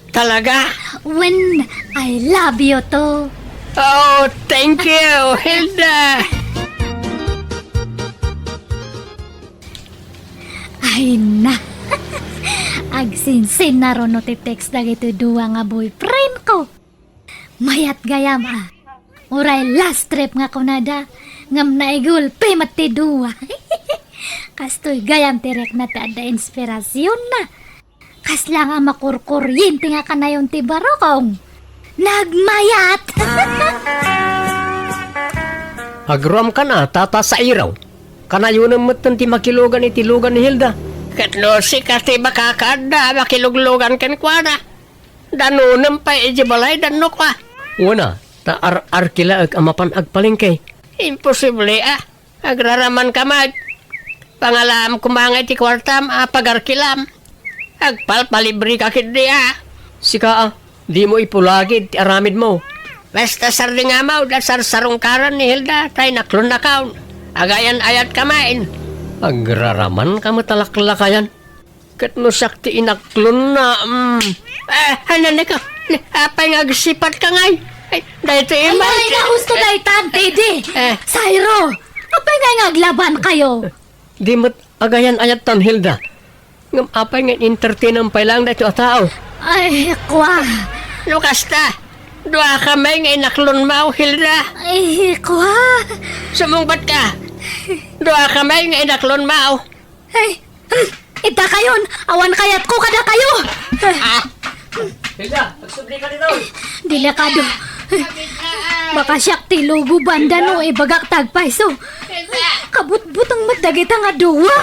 S2: Talaga?
S1: When I love you to.
S2: Oh, thank you, Hilda.
S1: Ay na. Agsinsin na ron no ti-text na ito duwa nga boyfriend ko. Mayat gayam Uray last trip nga kunada. Ngam na igulpe mati duwa. Kastoy gayam tirek na ta da inspirasyon na. Kasla nga makurkuryente nga kanayon ti barokong. Nagmayat!
S2: Agrom ka na, tata sa iraw. Kanayon ang matan ti makilugan itilugan ni Hilda. Katlo si kasi makakada, makiluglugan kan kwa na. Danunam pa ijibalay, danno kwa. Una, ta ar-arkila ag amapan agpalingkay. Imposible Agraraman ka mag. Pangalam kumangay ti kwartam, pagarkilam.
S4: Agpalpalibre ka kindi
S2: Sika di mo ipulagid ti aramid mo.
S4: Basta sarding amaw, da sarsarungkaran ni Hilda, tay naklon na kaon. Agayan ayat kamain.
S2: Agraraman ka matalaklakayan. Kat no sakti inaklon na.
S4: Hanan ka, apay nga agsipat ka ngay. Ay, dahil ito
S1: Ay,
S4: iman.
S1: na gusto na itante, di. Sairo, apay nga ngaglaban kayo.
S2: Di mo't agayan ayat tan Hilda. Ngam apay nga entertain ang pailang na ito a tao.
S1: Ay, kwa.
S4: Lukas ta, dua kamay nga inaklon mo, Hilda.
S1: Ay, kwa.
S4: Sumungbat ka. Dua kamay nga inaklon mo.
S1: Ay, ita kayon. Awan kayat ko kada kayo.
S2: Hilda, magsubli ka dito.
S1: Delikado. Baka siyak tilugo banda no ibagak tagpaiso. Kabut-butang magdagita nga duwa.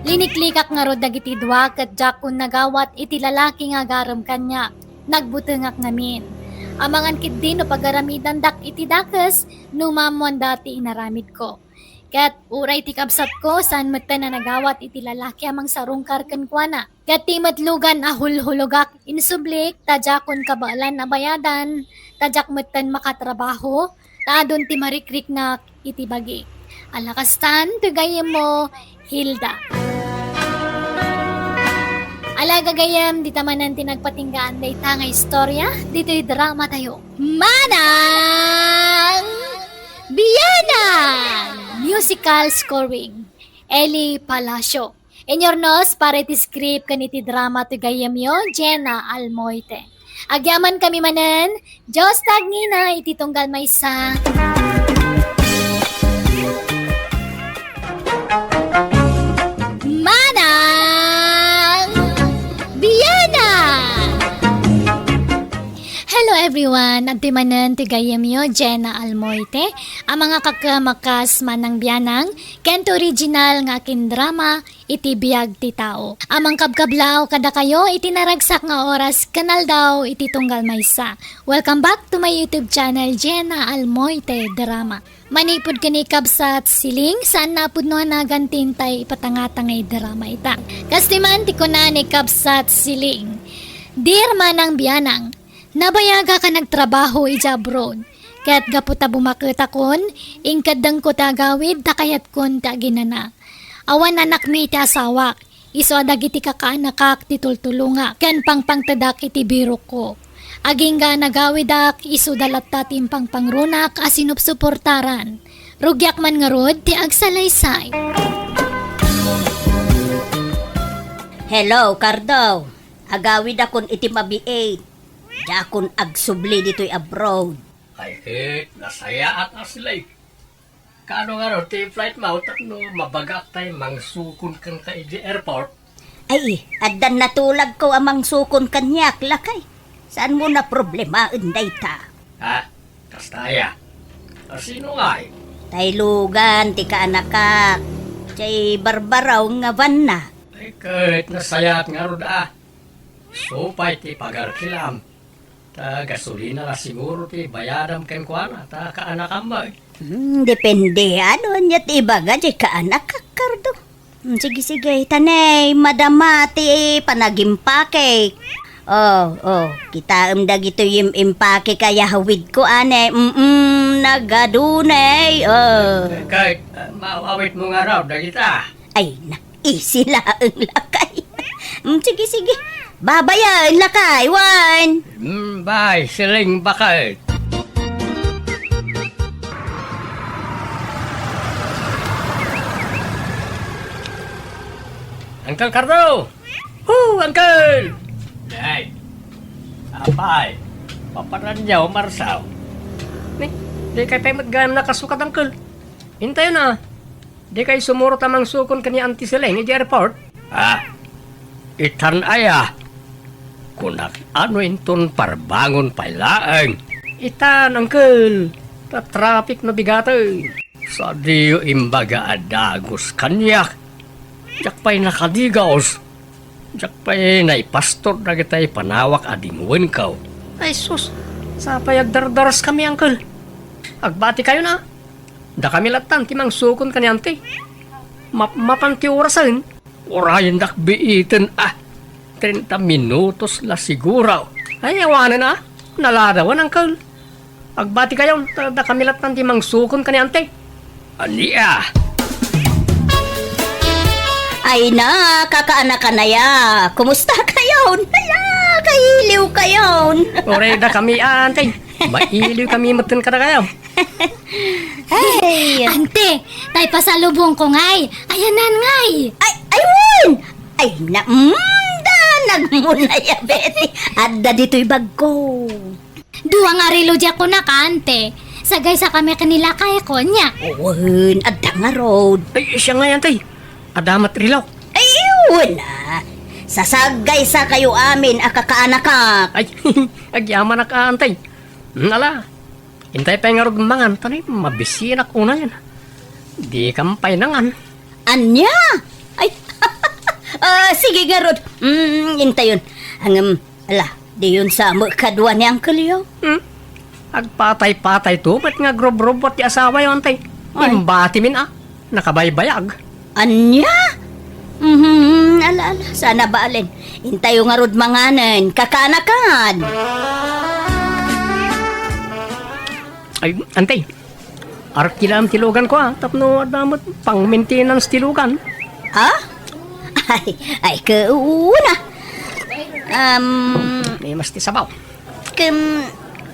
S1: Liniklikak nga rod dagiti duwa kat jakon nagawat iti lalaki nga garam kanya. Nagbutengak ngamin. Amangan kit din no pagaramidan dak iti dakes numamon dati inaramid ko. Kat uray ti kabsat ko saan mata na nagawat iti lalaki amang sarungkar kenkwana. Kat ti matlugan ahul-hulogak insublik tajakon kabaalan na bayadan tajak matan makatrabaho taadon ti marikrik na iti bagi. Alakastan tugayem mo Hilda. Alaga gayam, di tamanan tinagpatinggaan day nga istorya, dito'y drama tayo. Manang Biyanan! Musical scoring. Eli Palacio. Inyornos para iti script kaniti drama to gayam yo, Jenna Almoite. Agyaman kami manan, Diyos tagngina iti tunggal maysa. Hello everyone! Antimanan tigayam yo, Jenna Almoite. Ang mga kakamakas manang biyanang, kento original nga akin drama, iti biyag ti tao. Amang kabkablaw kada kayo, iti naragsak nga oras, kanal daw, iti tunggal maysa. Welcome back to my YouTube channel, Jenna Almoite Drama. Manipod kanikab sa siling, saan napod no nagantintay ipatangatangay drama ita. Kastiman ti ko na ni kabsat siling. Dear manang biyanang, nabayaga ka nagtrabaho ija abroad. Kaya't gaputa bumakita kon, ingkadang ko tagawid, takayat kon ta ginana. Awan anak mi iti asawak, iso adagiti kakaanakak ti tultulunga, ken pangpangtadak iti biro ko. Aging ga nagawidak, iso dalat ta timpang pangrunak, asinup suportaran. Rugyak man nga rod, ti agsalaysay.
S3: Hello, Cardo. Agawid akon iti mabiait. Dakon agsubli dito'y abroad.
S2: Ay, nasaya at aslay. Kano nga ro, ti flight mo, no, mabagak tayo, mangsukon kang ka di airport.
S3: Ay, addan natulag ko amang sukon kanyak, lakay. Saan mo na problema, unday ta?
S2: Ha? Kastaya. Sino nga eh?
S3: Taylugan, ti kaanakak. Chay barbaraw nga van na.
S2: Ay, kahit nasaya at nga ro da. Supay ti pagarkilam. Ta gasolina na siguro ti bayadam ken kuana ta kaanakam ba.
S3: Depende, ano niya ti ibaga, chay kaanakak, Cardo. Sige, tanay, madama ti panagimpake. Kita amdag ito yung impake kaya hawid ko, ane. Nagadunay,
S2: Kahit maawit mo nga raw, dagita.
S3: Ay, naisila ang lakay. Sige. Babayan, lakay, wan.
S2: Bye, siling bakit. Uncle Cardo! Uncle! Day! Apay! Paparadyaw, Marsaw. Di kay pay magganam na kasukat, Uncle. Hintayo na. Di kay sumuro tamang sukon kani Auntie Seleng di airport. Itan aya. Kunak ano inton parbangon pailaeng. Itan, Uncle. Ta traffic na bigatay. Sa diyo imbaga adagos kanyak. Jak pa'y nakadigaos. Jak pa'y naipastor na kita'y panawak adingwen kaw. Ay sus, sa payag dardaras kami, Uncle. Agbati kayo na. Da kami latan, timang sukon kanyante. Mapanti orasan. Orayan nakbiitin 30 minutos la siguro. Ay, awanan na. Naladawan, Uncle. Agbati kayo, tada kamilat ng timang sukon ka ni ante. Aniya.
S3: Ay na, kakaanak ka na ya. Kumusta kayo? Hala, kahiliw kayo.
S2: Oreda kami, ante. Mailiw kami matan ka na kayo.
S3: Ay,
S1: Ante, tay pasalubong ko ngay. Ayanan ngay.
S3: ayun! Ay na, nagmuna ya, Betty. Adda dito'y bag ko.
S1: Duwa nga relo dya ko na ka, ante. Sagay sa kami kanila kaya ko niya.
S3: Uwan, adda nga road.
S2: Ay, siya nga yan, tay. Adamat rilaw.
S3: Ayun na. Sasagay sa kayo amin, akakaanak ka.
S2: Ay, agyaman na ka, antay. Nala, hintay pa nga mangan, tanay, mabisinak una yan. Di kampay nangan.
S3: Anya? Ay, sige nga, Rod. Inta yun. Ala, di yun sa kadwa ni Uncle yo.
S2: Agpatay-patay to, ba't nga grob-robot di asawa yung antay?
S3: Ay.
S2: Imbati min nakabaybayag.
S3: Anya? Ala, sana baalin. Intayo nga, Rod, manganan, kakanakan.
S2: Ay, antay, arkilam tilugan ko tapno adamot pang maintenance tilugan.
S3: Ha? Ay, kauna.
S2: May mas tisabaw.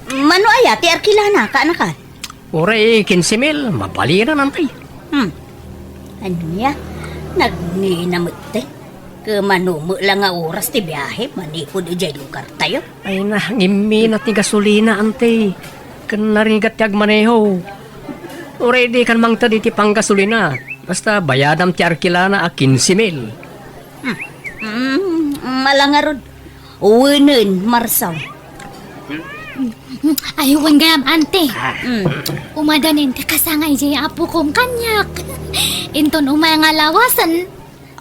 S3: Mano aya, ti arkilana, kaanakan?
S2: Ore, 15,000, mabaliran antay.
S3: Anya? Nagninamot te. Kamanumo lang nga oras ti biyahe, manipod ijay lugar tayo.
S2: Ay na, ngiminat ni gasolina antay. Kan narigat yag maneho. Already kan mang tadi ti pang gasolina. Basta bayadam ti arkilana 15,000.
S3: Malangarod. Uwinin, Marsaw.
S1: Aywan gam, ante. Umadanin ti kasangay jay apo kong kanyak. Inton umay nga lawasan.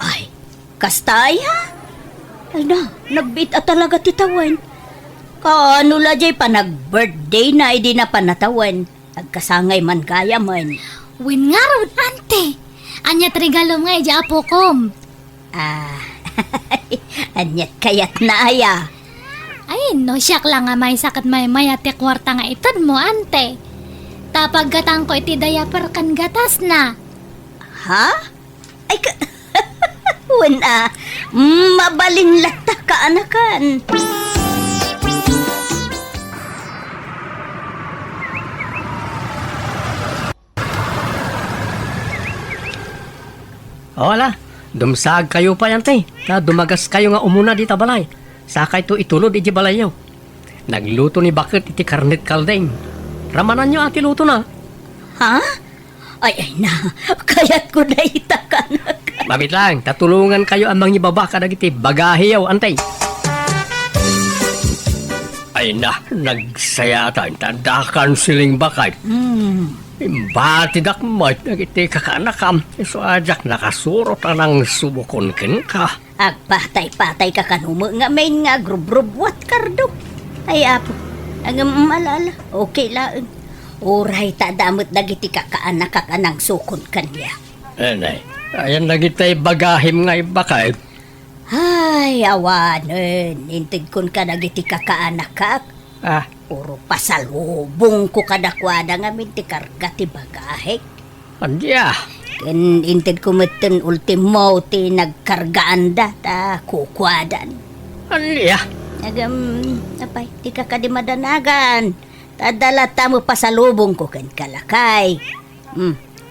S3: Ay, kastay ha? Ay na, nagbit talaga titawan. Kaano la jay pa nag-birthday na hindi na panatawan. Nagkasangay man kaya man.
S1: Win nga ron, ante. Anya trigalom nga jay apo kom.
S3: Anyat kayat na aya.
S1: Ay, no, siyak lang nga may sakat may ate kwarta nga itad mo, ante. Tapag gatang ko iti diaper kan gatas na.
S3: Ha? Ay, wala. Mabalin lata ka, anakan.
S2: Wala, dumsag kayo pa yan tay. Na dumagas kayo nga umuna di tabalay. Sakay to itulod iti balayaw. Nagluto ni Bakit iti karnet kaldeng. Ramanan nyo ati luto na.
S3: Ha? Ay na, kayat ko na itakanak.
S2: Mabit lang, tatulungan kayo amang ibaba ka iti bagahiyaw antay. Ay na, nagsayatan, tandakan siling Bakit. Imbatidak mo, nagiti kakanakam. So ajak nakasurot anang subukon ken ka.
S3: Agpatay-patay ka kanumo nga may nga grub-grub kardo. Ay apo, ang malala, okay lang. Oray ta damot nagiti kakaanak kakanang sukon kanya.
S2: Anay, ayan nagitay bagahim nga Bakit.
S3: Ay, awanen, intig kun ka nagiti kakaanak kak. Puro pasalubong ko kadakwada nga minti karga ti bagahe.
S2: Andya.
S3: Ken inted ko meten ultimo ti nagkargaan da ta kukwadan.
S2: Andya.
S3: Apay, ti kakadimadanagan. Tadala tamo pasalubong ko ken kalakay.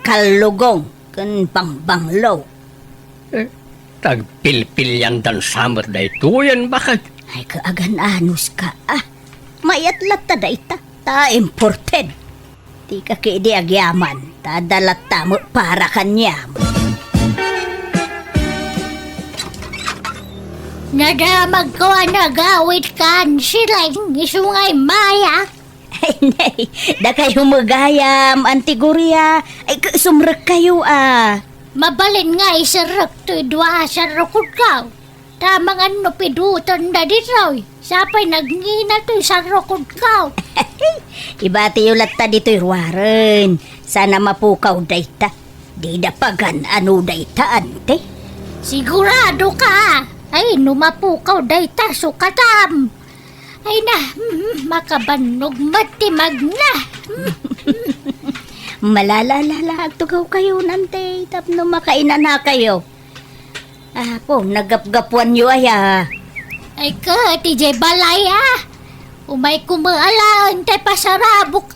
S3: Kalugong ken pangbanglaw.
S2: Tagpilpil yan dan samar day tuyan Bakit.
S3: Ay kaagan anus ka mayatlat ta da ita. Ta imported. Ti kakidi agyaman. Tadalat tamo para kanyam.
S1: Nagamag ko nagawit kan silang isungay maya.
S3: Ay, nay. Da kayo magayam, antigurya. Ay, sumrek kayo
S1: Mabalin nga isarak to idwa sa rukod ka. Tamang ano pidutan na dito. Sapay nagngina to sa rukod ka.
S3: Ibati yung latta dito irwaren. Sana mapukaw dayta. Di dapagan ano dayta, ante.
S1: Sigurado ka? Ay, numapukaw day taso katam. Ay na, makabanog matimag na.
S3: Malalala, tugaw kayo nante, tapno makainan na kayo. Po, nagapgapuan nyo
S1: Ay ka, TJ Balay Umay kumaalaan tay pasarabok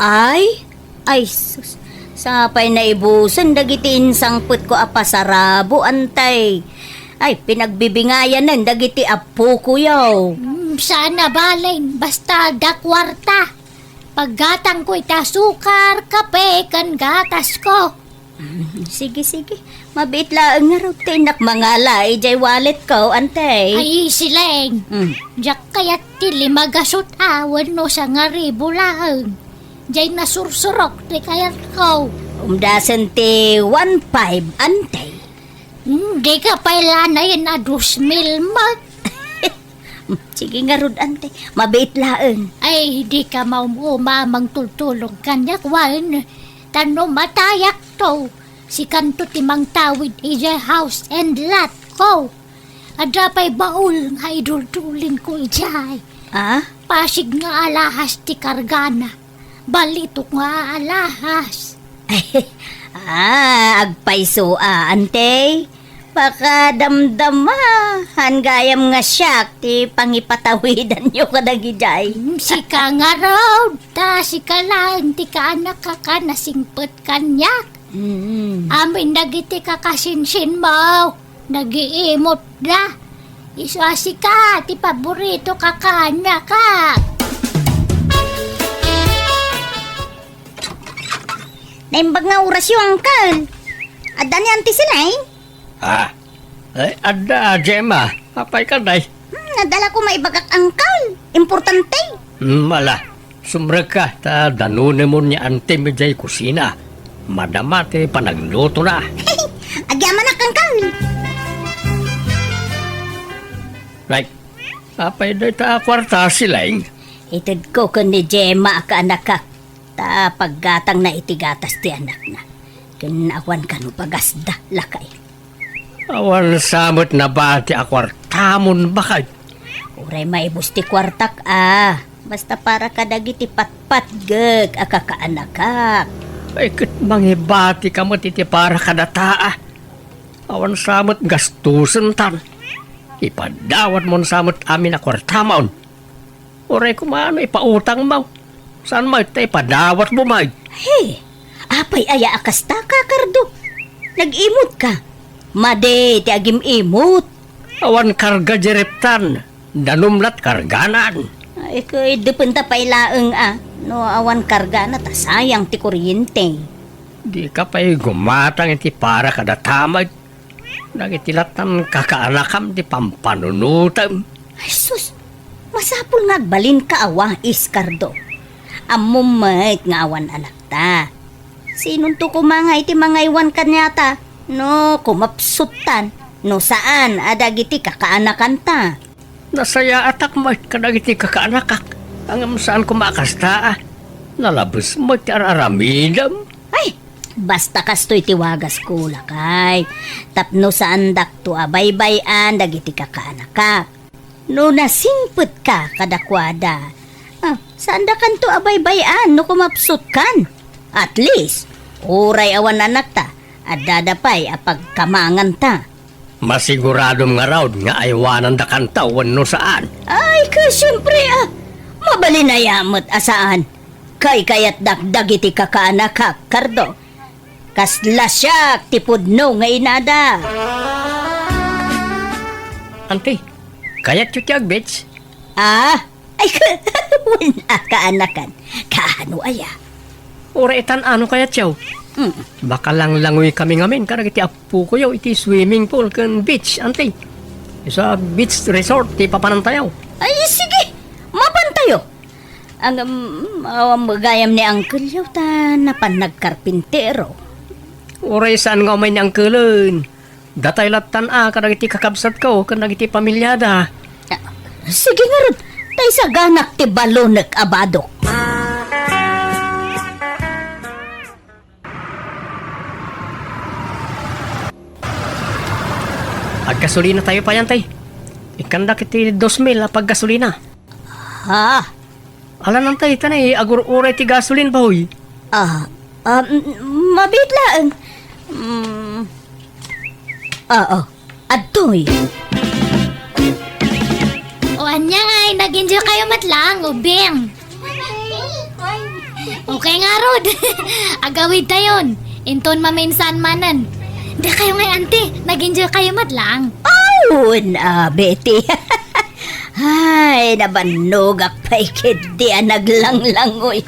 S3: Ay, sus. Sapay na ibusan, dagiti insangput ko apasarabo, antay. Ay, pinagbibingayan nan, dagiti apo ko yaw.
S1: Sana balay, basta da kwarta. Paggatang ko ita sukar, kape, kan gatas ko.
S3: Sige. Mabit lang nga raw tinak mangala, ijay wallet ko, antay.
S1: Ay, sileng. Diyak kayat tili magasot awan no sa nga ribulaan. Diyay nasursurok di kayat ko.
S3: Umdasan ti 1.5, antay.
S1: Di ka pailanayin na 2,000 mat.
S3: Sige nga rod, antay. Mabit lang.
S1: Ay, di ka maumamang tultulong kanyak wan. Tano matayak to. Si kanto timang tawid ija house and lot ko. Ada pa'y baul nga idultulin ko ijay. Pasig nga alahas ti kargana. Balitok nga alahas.
S3: Agpaiso antay. Baka damdama. Hangayam nga siyak ti pangipatawidan nyo kadagijay.
S1: Si ka nga raw. Ta si ka lang ti ka anak ka nasingpet kanyak. Amin nagiti kakasinsin mo. Nagiimot na. Iswasi ka, ti paborito kakana ka.
S3: Naimbag nga oras yung angkal. Ada ni auntie sila
S4: Ay, ada, Gemma. Apay ka, day.
S3: Nadala ko maibagak angkal. Importante.
S4: Mala, sumrag ka, ta danune mo niya ante medjay kusina. Madamate panagluto na.
S3: Agyaman na angkal.
S4: Like, apay day ta kwarta silang.
S3: Itid ko ni Gemma ka anak ka. Ta paggatang na itigatas ti anak na. Kinawan ka no pagasda lakay.
S4: Awan samot na ba ti akwartamon bakay?
S3: Uray maibus ti kwartak Basta para kadagiti patpat geg akakaanakak.
S4: Ay kat mangibati ka mo titi para kadataa. Awan samot gastusan tan. Ipadawat mon samot amin akwartamaon. Uray kumano ipautang mo. Saan mo ito ipadawat mo may?
S3: Hey, apay aya akasta ka, Kardo. Nag-imot ka. Made, ti agim imot.
S4: Awan karga jereptan. Danumlat karganan.
S3: Ay, kay dependa pa ilaeng No, awan karga na ta sayang ti kuryente.
S4: Di ka pa'y gumatang iti para kadatamad. Nagitilatan kakaanakam ti pampanunutam.
S3: Ay, sus. Masapul nga balin ka Iskardo. Amumait nga awan anak ta. Sinun to kumangay ti mangaywan kanyata? No, kumapsutan. No, saan adagiti kakaanakan ta?
S4: Nasaya atak mo kadagiti kakaanakak. Ang saan kumakasta Nalabas mo ti araramidam.
S3: Ay, basta kastoy tiwagas ko lakay. Tapno saan dakto abaybayan dagiti kakaanakak. No nasimput ka kadakwada. Saan da kanto abaybayan no kumapsut kan? At least, uray awan anak ta. At dadapay apagkamangan ta.
S4: Masiguradom nga raw nga aywanan da kantawan no saan.
S3: Ay, siyempre mabalinayamot asaan. Kay kayat dagdag iti kakaanakak, Kardo. Kaslasyak tipudno nga inada.
S4: Ante, kayat yung bitch.
S3: Ay, wala kaanakan. Kaano aya?
S4: Ura itan ano kayat yaw? Baka lang langoy kami ngamin karag iti apu ko yaw iti swimming pool kan beach, ante. Sa beach resort, ti papanantayaw.
S3: Ay, sige. Mapantayo. Ang magayam ni Uncle yaw ta napan nagkarpintero.
S4: Ura saan nga may niyang kulun. Datay latan karag iti kakabsat ko, karag iti pamilyada.
S3: Sige nga ron. Tay sa ganak ti balonek abadok.
S4: Naggasolina tayo pa yan, tay. Ikanda kiti 2,000 pag gasolina.
S3: Ha?
S4: Ala nang tay, tanay, agur-uray ti gasolin ba, huy?
S3: Mabiglaan. Oo. Adoy.
S1: O anya nga, nag-enjoy kayo matlang, ubing. Okay nga, Rod. Agawid tayon. Inton maminsan manan. Di kayo nga, ante. Nag-enjoy kayo matlang.
S3: Oh, na, Betty. Ay, nabanogak pa ikid di naglanglangoy.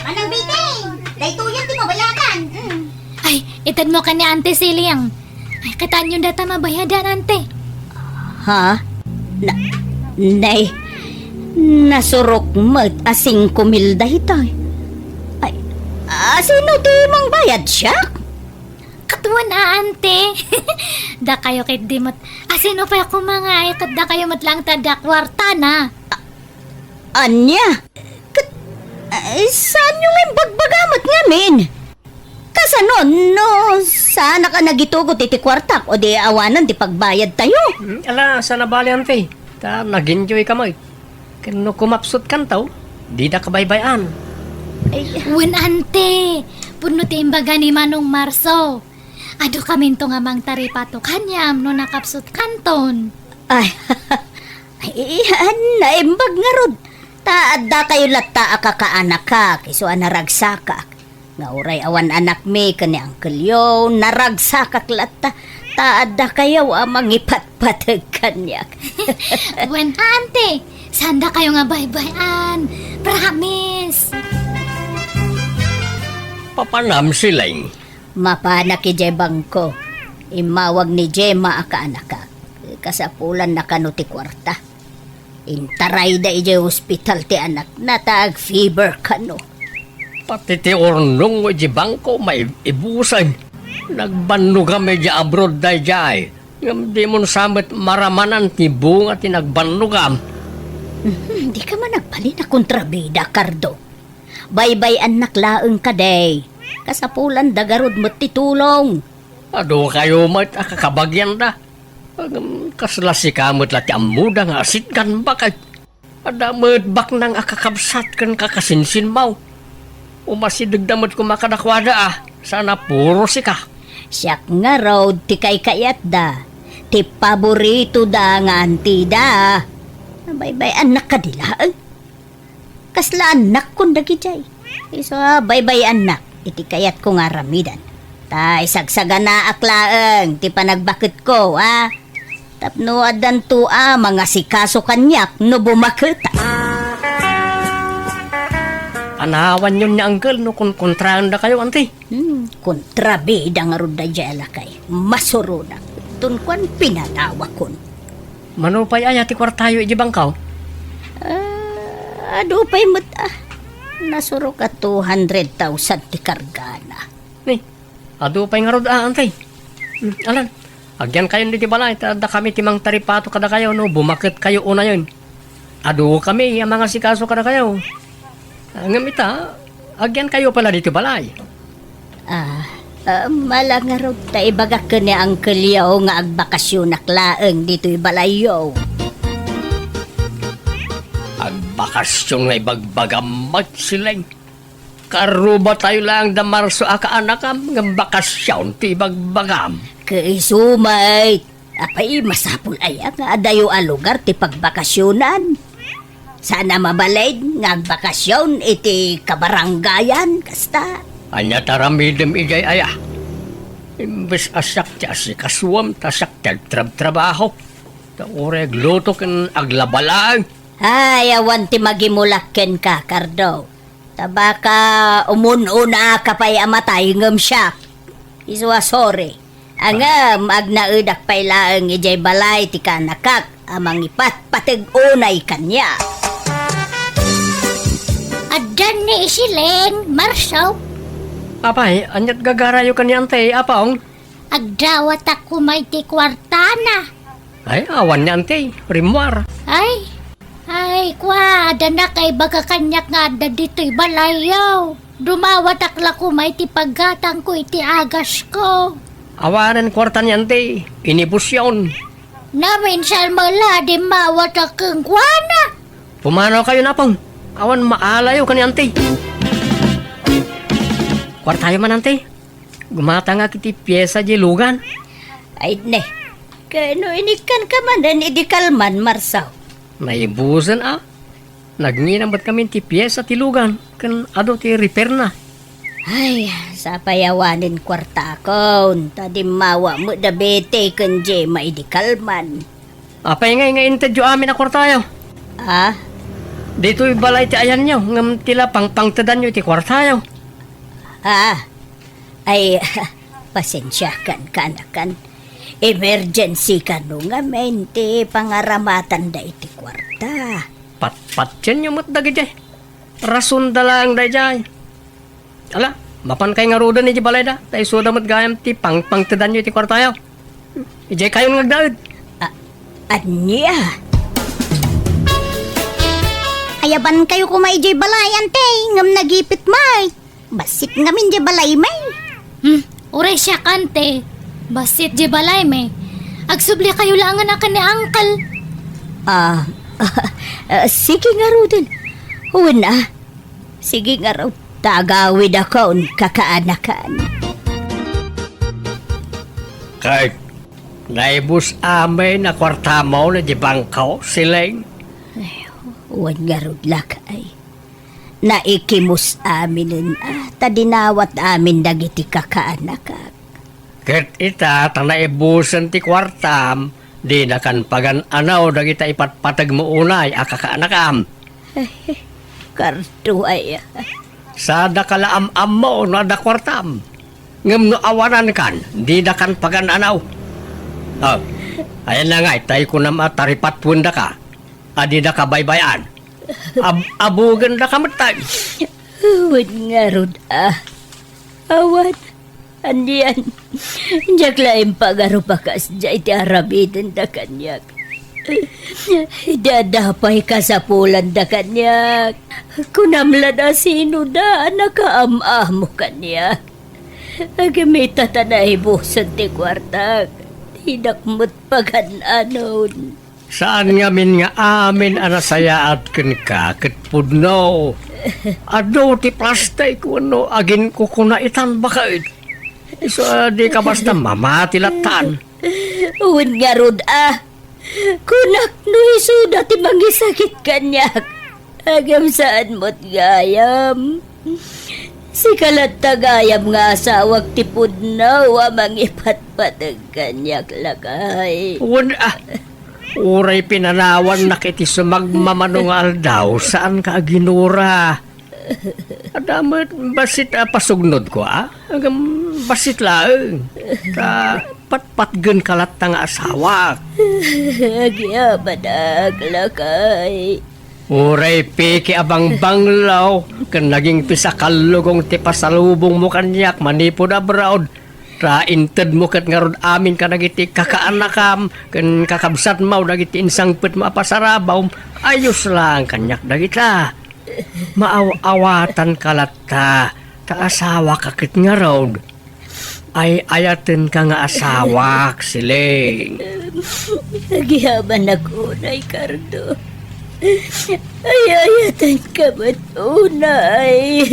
S3: Manang Betty, daytoyan ti mabayadan.
S1: Ay, itad mo ka ni ante Siliang. Ay, kataan yung data mabayadan, ante.
S3: Ha? Nay, nasurok mat asing kumil dahitoy. Ay, sino ti mang bayad siya?
S1: Katuan ante. Da kayo kay dimot. Sino pa ako mga ikat da kayo matlang tada kwarta na.
S3: Anya? Saan yung imbagbagamot ngamin? Kasanon, no, sana ka nagitugot iti kwartak o di awanan di pagbayad tayo.
S4: Ala, sana bali, ante. Ta, nag-enjoy ka mo, Kano kumapsot kan tao, di da kabaybayan.
S1: Wen ante. Puno ti imbaga ni Manong Marso. Ado kami to nga mang taripato kanyam no nakapsot kanton.
S3: Ay, naimbag nga rod. Taadda kayo lata akakaanak ka, kiso naragsakak. Nga uray awan anak me kani Uncle Yo, naragsakak lata. Taadda kayo amang ipatpatag kanyak.
S1: Wen ante. Sanda kayo nga baybayan. Promise.
S4: Papanam silang.
S3: Mapana ki Jebang ko. Imawag ni Jema akaanak ka. Kasapulan na kanuti kwarta. Intaray da ije hospital ti anak natag fever kano.
S4: Pati ti ornong di bangko may ibusan. Nagbanno kami di abroad day jay. Ngam di mo samit maramanan ti bunga ti nagbanno kam.
S3: Hindi ka man nagpali na kontrabida, Cardo. Baybay anak laeng ka day. Kasapulan dagarod mo titulong.
S4: Ado kayo mat akakabagyan da. Kaslasi kamot lati amuda nga asit kan bakay. Adamot bak nang akakabsat kan kakasinsin mau. Umasidag damot kumakadakwada Sana puro si ka.
S3: Siyak nga road ti kay kayat da. Ti paborito da nga antida. Baybay anak ka dilaan. Kasla anak kong dagijay. Iso baybay anak. Iti kayat ko nga ramidan. Ta isagsaga na aklaeng. Ti panagbakit ko Tapno adan to mga sikaso kanyak no bumakita.
S4: Anawan yun niya uncle no kung kontraan da kayo ante.
S3: Kontrabida nga ron da jela kay. Masurunak. Tunkuan pinatawa kon.
S4: Manupay ay ati kwartayo iji bangkaw.
S3: Ado pa'y nasuro ka 200,000 ti kargana.
S4: Ni, ado pa'y nga rod ante. Alan, agyan kayo di balay, tada kami timang taripato kada kayo no, bumakit kayo una yun. Ado kami, ang mga sikaso kada kayo. Ngamita, agyan kayo pala dito balay.
S3: Mala nga ron ta ibaga ka ni Uncle Yo nga agbakasyon naklaeng dito'y balayo.
S4: Agbakasyon nga ibagbagamat silang. Karuba tayo lang da Marso akaanakam ng bakasyon ti ibagbagam.
S3: Kay sumay, apay masapul ay nga adayo a lugar ti pagbakasyonan. Sana mabalay nga agbakasyon iti kabaranggayan kasta.
S4: Anya taramidem ijay aya. Imbes asak ti asikaswam tasak ti agtrab-trabaho. Ta oreg luto ken aglabalaan.
S3: Ay, awan ti magimulakken ka, Cardo. Tabaka umununa ka pa'y amatay ngam siya. Iswa sorry. Angam agnaudak pa'y laeng ijay balay ti kanakak amang ipat patag unay kanya.
S1: Adan ni Isileng, Marso.
S4: Apay, anyat gagarayo kanyan tay, apaong.
S1: Agdawat ako may ti kwartana.
S4: Ay, awan niya ante, rimwar.
S1: Ay, kwa, dana kay baga kanyak nga da dito'y balayaw. Dumawat akla ko may ti paggatang ko iti agas ko.
S4: Awanan kwarta niyan te, inipos yun.
S1: Namin siya mala di mawat akong kwana.
S4: Pumanaw kayo na pong. Awan maalayo ka ni ante. Kwartayo man ante. Gumata nga kiti pyesa di lugan.
S3: Ay, ne. Kano inikan ka man dan idikalman, Marsaw.
S4: Naibusan Nagninam ba't kami ti pyesa ti lugan. Kan ado ti repair na.
S3: Ay, sa payawanin kwarta kon. Tadi mawa mo da bete kun je maidikalman.
S4: Apay ngay nga intedyo amin na kwartayo.
S3: Ah?
S4: Dito'y balay ti ayan nyo. Ngam tila pangtadan nyo ti kwartayo.
S3: Ah? Ay, pasensya kan kanakan. Emergency ka no nga mente pangaramatan da iti kwarta.
S4: Pat-pat yan yung matdagi jay. Rason da lang da jay. Ala, mapan kay nga roda ni balay da. Tayo suda matgayam ti pangtadan nyo ti kwartayo. Ijay kayo ngagdaad.
S3: Anya? Ayaban kayo kumaijay balayan te, ngam nagipit may. Basit ngamin di balay may.
S1: Uray siya kante. Basit di balay me. Agsubli kayo lang na ni Uncle.
S3: Sige nga ro din. Una, sige nga ro. Tagawid ako kakaanakan.
S4: Kahit naibus amay na kwarta mo na di bangkaw siling.
S3: Huwag nga ro lakay. Naikimus amin tadinawat amin dagiti kakaanakan.
S4: Ket ita tang naibusan ti kwartam, di na kan pagan-anaw dagita ipatpatag mo unay akakaanakam.
S3: Karto ay
S4: Sa dakalaam-am mo no da kwartam. Ngam no awanan kan, di da kan pagan-anaw. Ayan na nga, tayo ko na mataripat punda ka. Adi da ka baybayan. Abugan da ka matay.
S3: huwag nga ro Awan. Andiyan. Diyak laing pagaro pakas dya iti arabitin da kanyak. Dadapay ka sa pulan da kanyak. Kunamla da sino da nakaamamo kanyak. Agamita tanay busan ti kwartak. Hinakmot pagan-anon.
S4: Saan nga min nga amin anasaya at kat pudno. Ado ti plastay ko ano agin ko kuna itan bakit. So di ka basta mamatilatan.
S3: Uwan nga rod Kunak no isuda ti mangisakit kanyak. Agam saan mo't gayam. Si kalat tagayam nga asawag ti pudnaw amang ipatpatag kanyak lakay.
S4: Uray pinanawan na kiti sumagmamanungal daw saan ka ginura. Adamat basit pasugnod ko Agam basit lang. Patpatgan kalat nga asawa.
S3: Agyabadag lakay.
S4: Uray piki abang banglaw. Kan naging pisakalugong ti pasalubong mo kanyak manipod abroad. Inted mo kat nga rod amin ka nagiti kakaanakam. Kan kakabsat mo nagiti insangpit mapasarabaw. Ayos lang kanyak dagita. Maaw-awatan kalata. Kaasawa kakit nga rod. Ay ayaten ka nga asawak siling.
S3: Agyaban ako na Ricardo. Ay ayatan ka ba't unay.